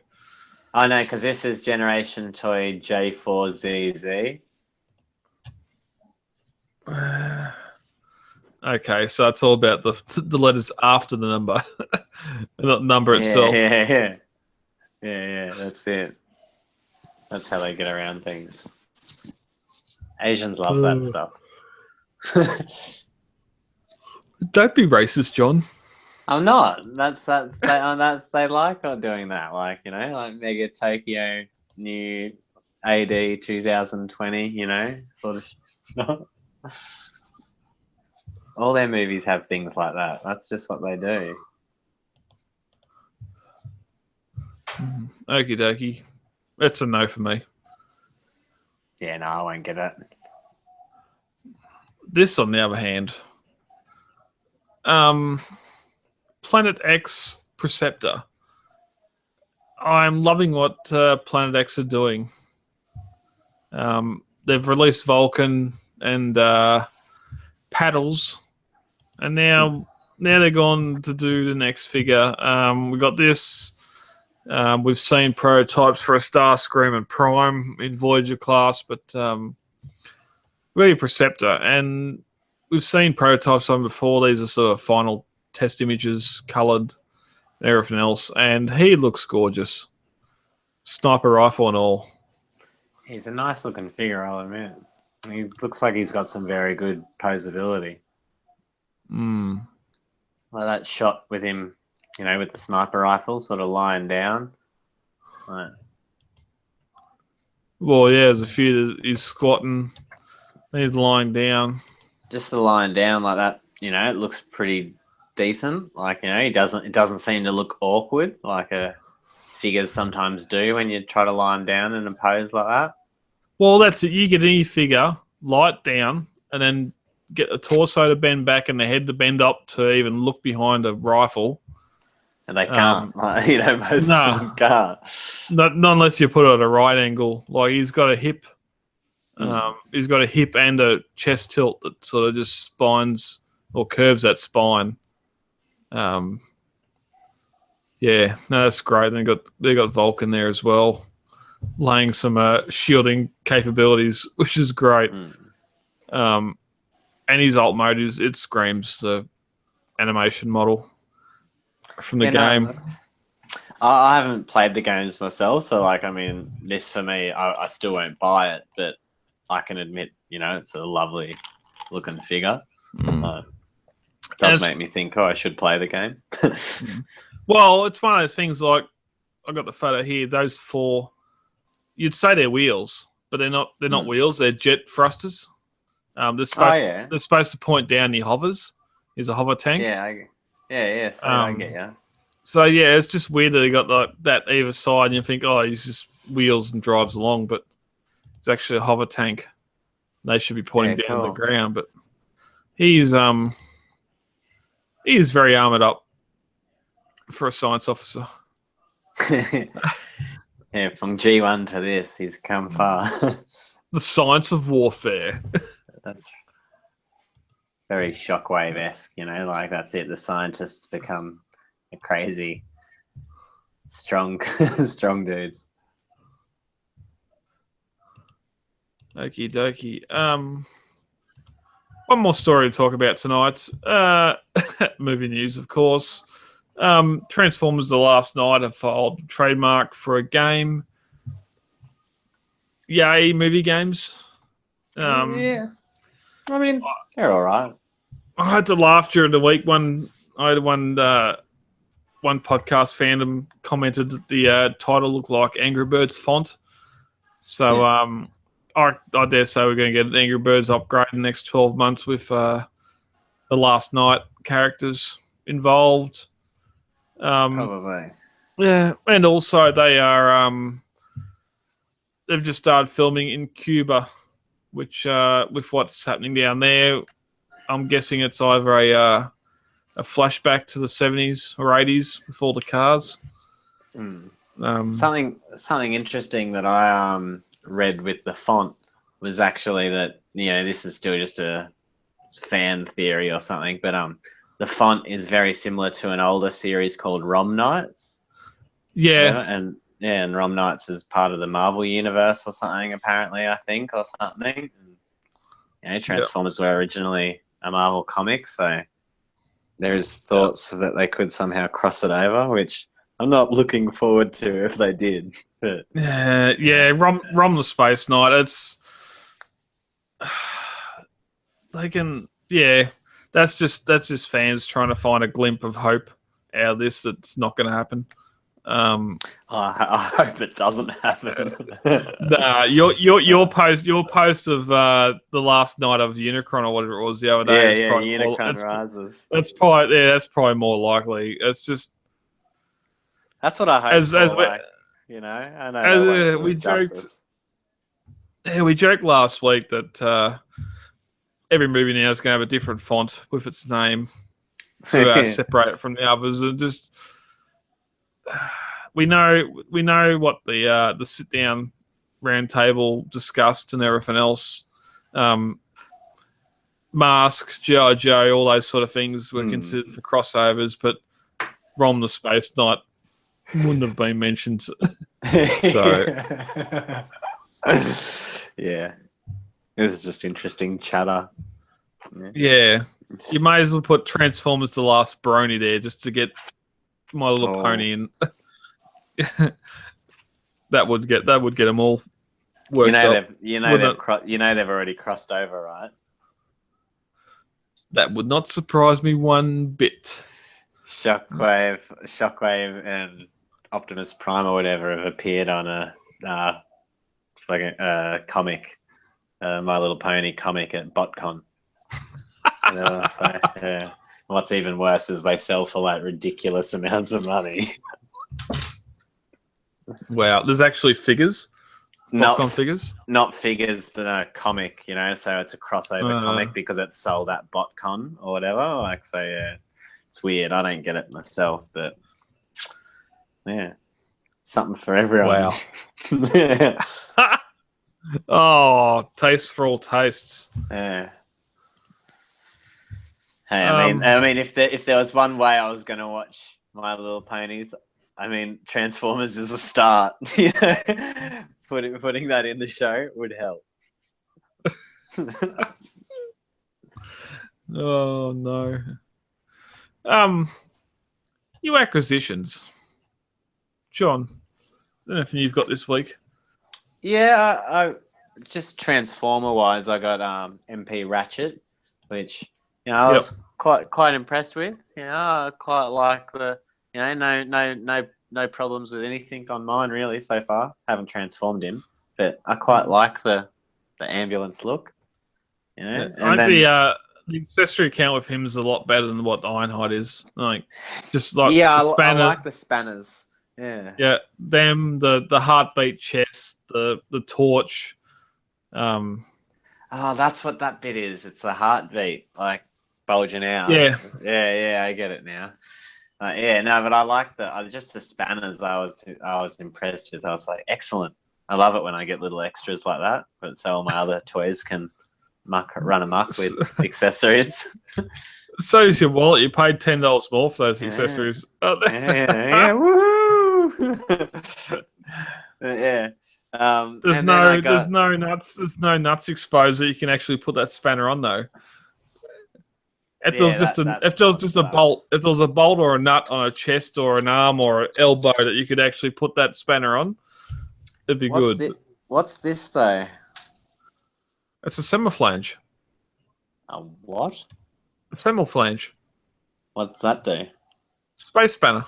I know, because this is Generation Toy J4ZZ. Okay, so it's all about the letters after the number, not number itself. Yeah. That's it. That's how they get around things. Asians love that stuff. Don't be racist, John. I'm not. They like doing that. Like, you know, like Mega Tokyo new AD 2020. You know, sort of stuff. All their movies have things like that. That's just what they do. Okie dokie. That's a no for me. Yeah, no, I won't get it. This, on the other hand, Planet X Preceptor. I'm loving what Planet X are doing. They've released Vulcan and Paddles, and now they're going to do the next figure. We got this. We've seen prototypes for a Starscream and Prime in Voyager class, but really Preceptor, and we've seen prototypes on before. These are sort of final test images, coloured, and everything else, and he looks gorgeous. Sniper rifle and all. He's a nice looking figure, I'll admit. He looks like he's got some very good posability. Like that shot with him, you know, with the sniper rifle sort of lying down. Right. Well, yeah, there's a few. He's squatting. He's lying down. Just the lying down like that, you know, it looks pretty decent. Like, you know, it doesn't seem to look awkward like figures sometimes do when you try to lie him down in a pose like that. Well, that's it. You get any figure, lie it down, and then get the torso to bend back and the head to bend up to even look behind a rifle. And they can't. You know, most of them can't. Not unless you put it at a right angle. Like he's got a hip. He's got a hip and a chest tilt that sort of just spines or curves that spine. Yeah, no, that's great. They got Vulcan there as well, laying some shielding capabilities, which is great. And his alt mode it screams the animation model from the game. No, I haven't played the games myself, so like, I mean, this for me, I still won't buy it, but I can admit, you know, it's a lovely looking figure. does make me think, I should play the game. Well, it's one of those things like, I've got the photo here, those 4, you'd say they're wheels, but they're not wheels, they're jet thrusters. They're supposed to point down your hovers. Is a hover tank. Yeah, so I get you. So, yeah, it's just weird that they got like that either side, and you think, he's just wheels and drives along, but it's actually a hover tank. They should be pointing down the ground, but he's very armored up for a science officer. Yeah, from G1 to this, he's come far. The science of warfare. That's very shockwave-esque, like that's it. The scientists become a crazy, strong dudes. Okie dokie. One more story to talk about tonight. Movie news, of course. Transformers The Last Night have filed trademark for a game. Yay, movie games. Yeah. I mean, they're all right. I had to laugh during the week. I had one podcast fandom commented that the title looked like Angry Birds font. So I dare say we're going to get an Angry Birds upgrade in the next 12 months with the Last Night characters involved. Probably. Yeah, and also they are they've just started filming in Cuba, which with what's happening down there, I'm guessing it's either a flashback to the 70s or 80s with all the cars. Something interesting that I read with the font was actually that this is still just a fan theory or something, but the font is very similar to an older series called Rom Knights. Yeah. And Rom Knights is part of the Marvel universe or something, apparently, I think, or something. And, Transformers were originally a Marvel comic, so there's thoughts that they could somehow cross it over, which I'm not looking forward to if they did. But Rom the Space Knight, it's they can that's just fans trying to find a glimpse of hope out of this. It's not going to happen. I hope it doesn't happen. Your post of the Last Night of Unicron or whatever it was the other day. Unicron Rises. That's probably more likely. It's just that's what I hope. I know we joked. Yeah, we joked last week that every movie now is going to have a different font with its name to separate it from the others, and just we know what the sit down round table discussed and everything else. Mask, G.I. Joe, all those sort of things were considered for crossovers, but Rom the Space Knight wouldn't have been mentioned. So yeah, it was just interesting chatter. Yeah, you may as well put Transformers The Last Brony there just to get My Little Pony in. that would get them all worked up. They've already crossed over, right? That would not surprise me one bit. Shockwave and Optimus Prime or whatever have appeared on a comic, My Little Pony comic at BotCon. What's even worse is they sell for like ridiculous amounts of money. Wow, there's actually figures? BotCon figures? Not figures, but a comic, so it's a crossover comic because it's sold at BotCon or whatever. It's weird. I don't get it myself, but yeah, something for everyone. Wow. Oh, taste for all tastes. Yeah. Hey, I mean, if there was one way I was going to watch My Little Ponies, Transformers is a start. Putting that in the show would help. Oh no. New acquisitions. John, anything you've got this week? Yeah, I just Transformer wise, I got MP Ratchet, which I Yep. was quite impressed with. I quite like the no problems with anything on mine really so far. Haven't transformed him, but I quite like the ambulance look. Yeah. I And think then the accessory count with him is a lot better than what Ironhide is. Like, just like yeah, the I spanner. like the spanners. Yeah. Yeah, them, the heartbeat chest, the torch. Um, Oh, that's what that bit is. It's a heartbeat, like bulging out. yeah, Yeah, I get it now. Yeah, no, but I like just the spanners. I was impressed with. I was like, excellent. I love it when I get little extras like that. But so all my other toys can run amok with accessories. so is your wallet. You paid $10 more for those Yeah, accessories. yeah, woohoo! Yeah. There's And then I no, there's got no nuts, there's no nuts exposed that you can actually put that spanner on though. If there was yeah, just that a, that if there was sort of just a bolt, sucks. if there was a bolt or a nut on a chest or an arm or an elbow that you could actually put that spanner on, it'd be What's good. this? But What's this though? it's a semiflange. A what? A semiflange. What's that do? Space spanner.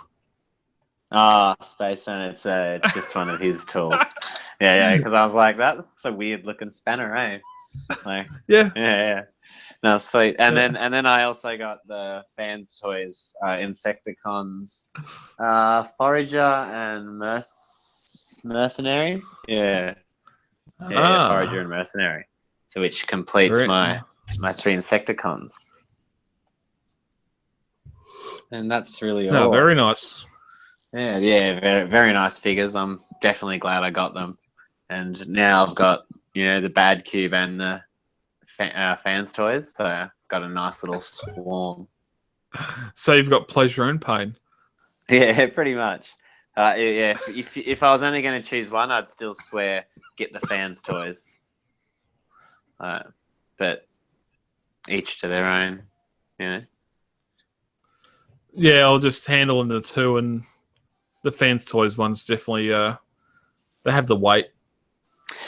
Ah, Spaceman. It's just one of his tools. Yeah. Because I was like, that's a weird looking spanner, eh? Like, Yeah. yeah. No, sweet. And Yeah. then I also got the fans toys, Insecticons, Forager and Mercenary. Yeah, Forager and Ah. Mercenary, which completes Very, my three Insecticons, and that's really no, all. very nice. Yeah, very, very nice figures. I'm definitely glad I got them. And now I've got, the Bad Cube and the fans toys. So I've got a nice little swarm. So you've got pleasure and pain. Yeah, pretty much. Yeah, if I was only going to choose one, I'd still swear get the fans toys. But each to their own, you know. Yeah, I'll just handle in the two, and the fans toys ones definitely. They have the weight.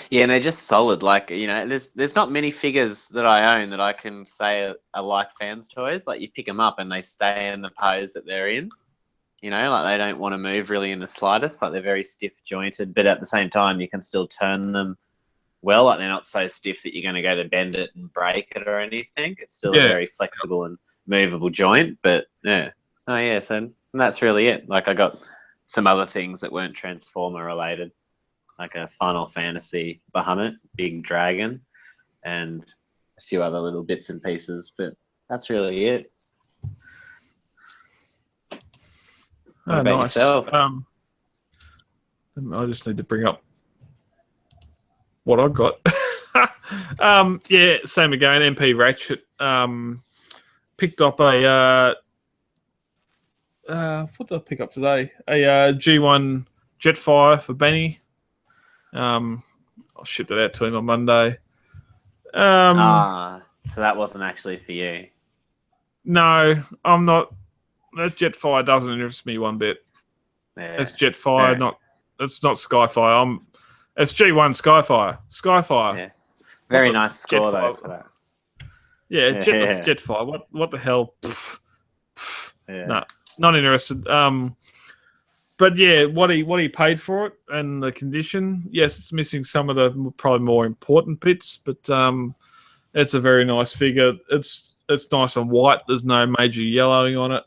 Yeah, and they're just solid. Like, there's not many figures that I own that I can say are like fans toys. Like, you pick them up and they stay in the pose that they're in. Like they don't want to move really in the slightest. Like, they're very stiff jointed, but at the same time, you can still turn them well. Like, they're not so stiff that you're going to go to bend it and break it or anything. It's still a Yeah. very flexible and movable joint. But yeah, oh yeah, so that's really it. Like, I got some other things that weren't Transformer related, like a Final Fantasy Bahamut, big dragon, and a few other little bits and pieces. But that's really it. What Oh, about nice. yourself? I just need to bring up what I got. Yeah, same again. MP Ratchet. Picked up a. What did I pick up today? A G1 Jetfire for Benny. I'll ship that out to him on Monday. So that wasn't actually for you. No, I'm not. That Jetfire doesn't interest me one bit. Yeah. It's Jetfire, it's not Skyfire. It's G1 Skyfire. Yeah. Very nice score though for that. Yeah, Yeah. Jetfire. What the hell? Yeah. No, not interested. But yeah, what he paid for it and the condition. Yes, it's missing some of the probably more important bits, but it's a very nice figure. It's nice and white. There's no major yellowing on it.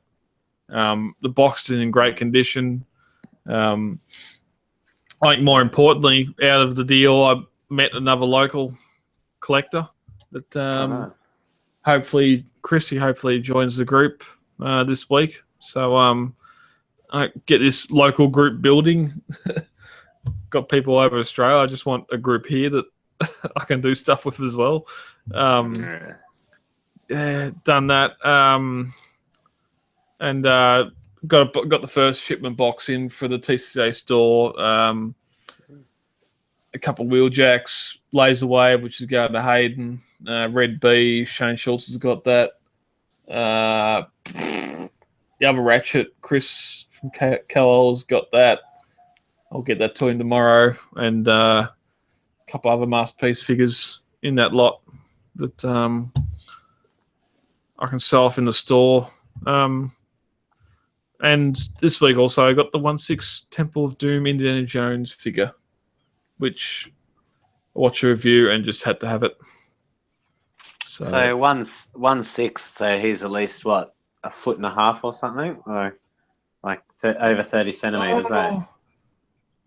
The box is in great condition. I think more importantly, out of the deal, I met another local collector that hopefully Chrissy joins the group this week. So I get this local group building. Got people all over Australia. I just want a group here that I can do stuff with as well. Yeah, done that. And got the first shipment box in for the TCA store. A couple of wheeljacks, laser wave, which is going to Hayden. Red B, Shane Schultz has got that. The other Ratchet, Chris from Cal-L's got that. I'll get that to him tomorrow, and a couple other masterpiece figures in that lot that I can sell off in the store. And this week also I got the 1/6 Temple of Doom Indiana Jones figure, which I watched a review and just had to have it. So 1/6. So he's at least what, a foot and a half or something, or like over 30 centimeters.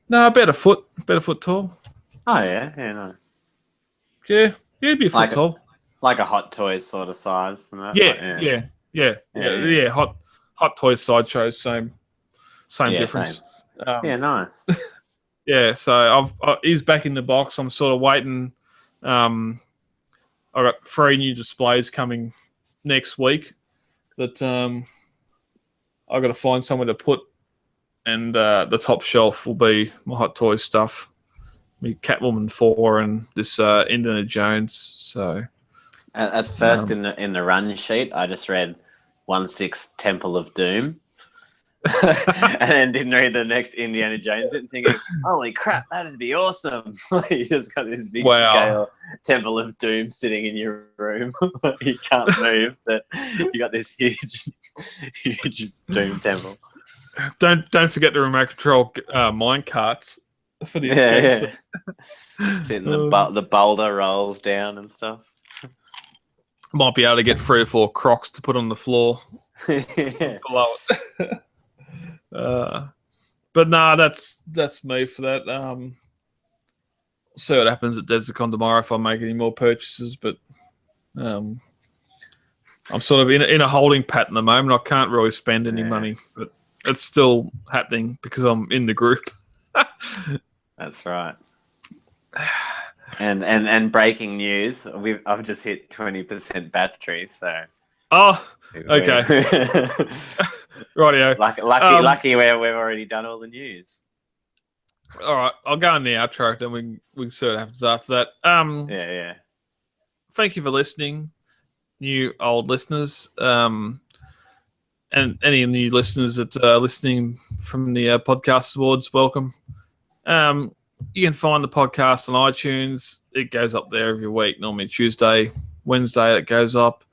No, about a foot tall. Oh yeah, yeah, no. Yeah, he'd be a foot tall. Like a Hot Toys sort of size. And that. Yeah, yeah. Hot Toys Sideshows, same difference. Yeah, nice. Yeah, so he's back in the box. I'm sort of waiting. I got 3 new displays coming next week that I got to find somewhere to put, and the top shelf will be my Hot Toys stuff, me Catwoman 4 and this Indiana Jones. So at first in the run sheet, I just read 1/6 Temple of Doom. And then didn't read the next Indiana Jones and thinking, holy crap, that'd be awesome. You just got this big scale Temple of Doom sitting in your room. You can't move, but you got this huge Doom temple. Don't forget the remote control mine carts for the escape. Sitting the boulder rolls down and stuff. Might be able to get 3 or 4 Crocs to put on the floor. Yeah. Below it. But nah, that's me for that. See what happens at Desicon tomorrow if I make any more purchases. But I'm sort of in a holding pattern at the moment. I can't really spend any money, but it's still happening because I'm in the group. That's right. And breaking news, I've just hit 20% battery, so. Oh, okay. Rightio. Lucky we've already done all the news. All right, I'll go on the outro, then we can see what happens after that. Yeah. Thank you for listening, new old listeners, and any new listeners that are listening from the podcast awards. Welcome. You can find the podcast on iTunes. It goes up there every week, normally Tuesday, Wednesday. It goes up.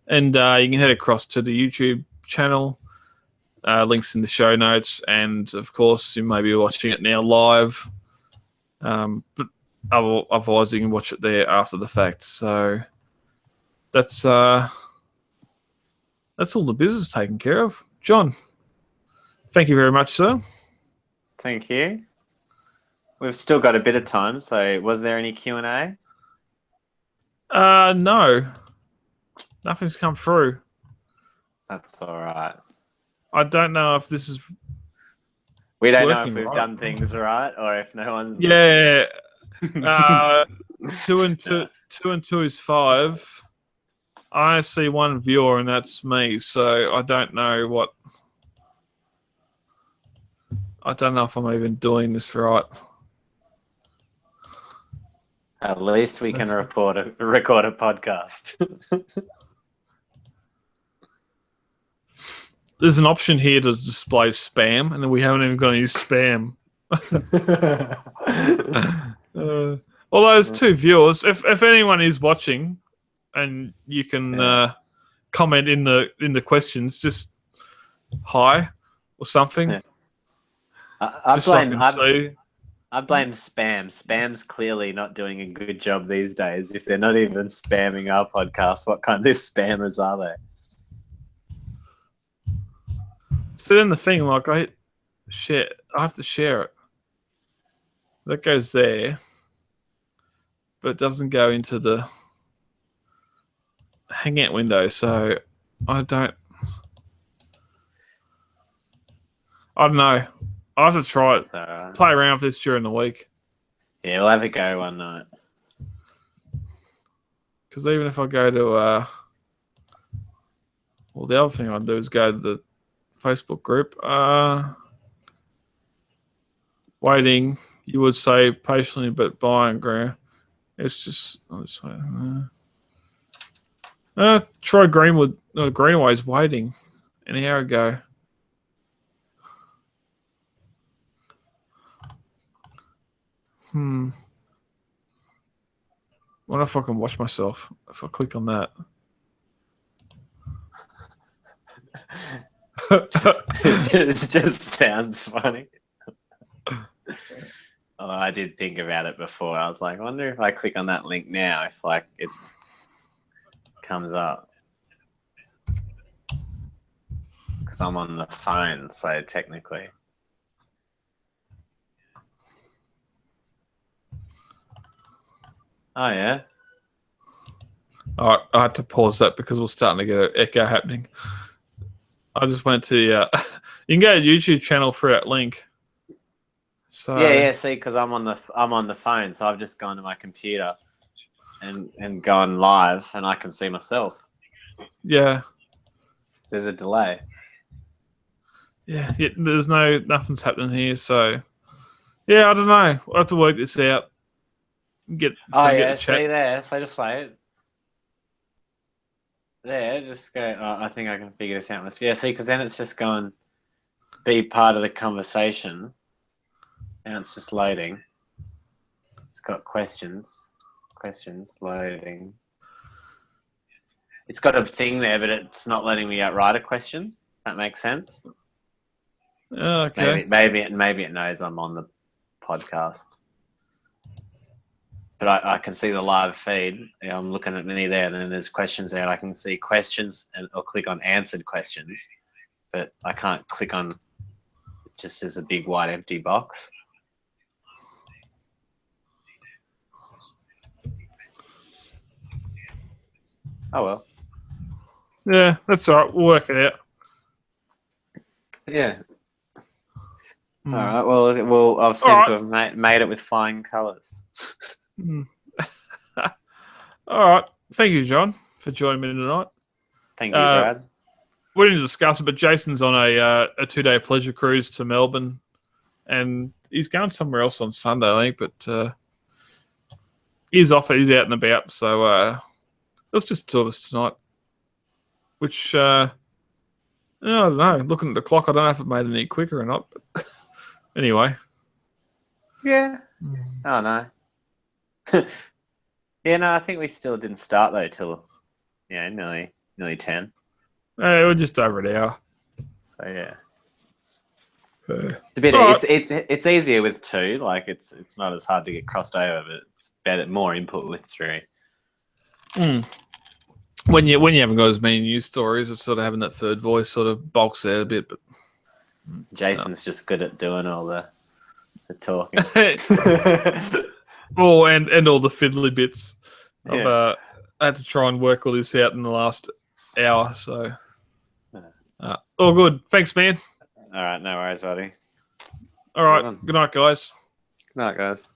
And you can head across to the YouTube channel, links in the show notes, and of course you may be watching it now live. But otherwise you can watch it there after the fact. So that's all the business taken care of. John, thank you very much, sir. Thank you. We've still got a bit of time, so was there any Q&A? No. Nothing's come through. That's all right. I don't know if this is. We don't know if we've done things right or if no one's. Yeah. 2 and 2 is 5. I see 1 viewer and that's me. So I don't know if I'm even doing this right. At least we can record a podcast. There's an option here to display spam, and then we haven't even got any spam. Although there's 2 viewers. If anyone is watching, and you can comment in the questions, just hi or something. Yeah. I blame spam. Spam's clearly not doing a good job these days. If they're not even spamming our podcast, what kind of spammers are they? So then the thing, like, I have to share it. That goes there, but it doesn't go into the Hangout window. So I don't know. I have to try it. Play around with this during the week. Yeah, we'll have a go one night. Because even if I go to the other thing I'd do is go to the Facebook group. Waiting, you would say patiently, but buying ground. It's just this way. Troy Greenaway's waiting an hour ago. Wonder if I can watch myself if I click on that. It just sounds funny. Although I did think about it before. I was like, I wonder if I click on that link now, if like it comes up. Because I'm on the phone, so technically. Oh, yeah? All right, I had to pause that because we're starting to get an echo happening. I just went to you can go to YouTube channel for that link. So Yeah. See, because I'm on the phone, so I've just gone to my computer and gone live, and I can see myself. yeah, So there's a delay. yeah. There's nothing's happening here. So yeah, I don't know. I'll have to work this out. Get the chat. See there. So just wait. There, just go. Oh, I think I can figure this out. Yeah, see, because then it's just going be part of the conversation. Now it's just loading. It's got questions. Questions loading. It's got a thing there, but it's not letting me write a question. That makes sense. Okay. Maybe it knows I'm on the podcast. But I can see the live feed. I'm looking at me there, and then there's questions there. And I can see questions, and I'll click on answered questions, but I can't click on. It just as a big white empty box. Oh well. Yeah, that's all right. We'll work it out. Yeah. All right. Well, I've seemed to have made it with flying colours. All right. Thank you, John, for joining me tonight. Thank you, Brad. We didn't discuss it, but Jason's on a 2-day pleasure cruise to Melbourne, and he's going somewhere else on Sunday, I think. But he's off. He's out and about. So it was just two of us tonight. Which I don't know. Looking at the clock, I don't know if it made it any quicker or not. But anyway. Yeah. Oh no. Yeah, no, I think we still didn't start though till nearly 10. We're just over an hour. So yeah. It's a bit. It's easier with 2. Like it's not as hard to get crossed over, but it's better, more input with 3. When you haven't got as many news stories, it's sort of having that third voice sort of bulks out a bit. But Jason's just good at doing all the talking. Oh, and all the fiddly bits. Yeah. I had to try and work all this out in the last hour. So all good. Thanks, man. All right, no worries, buddy. All right. Good night, guys. Good night, guys.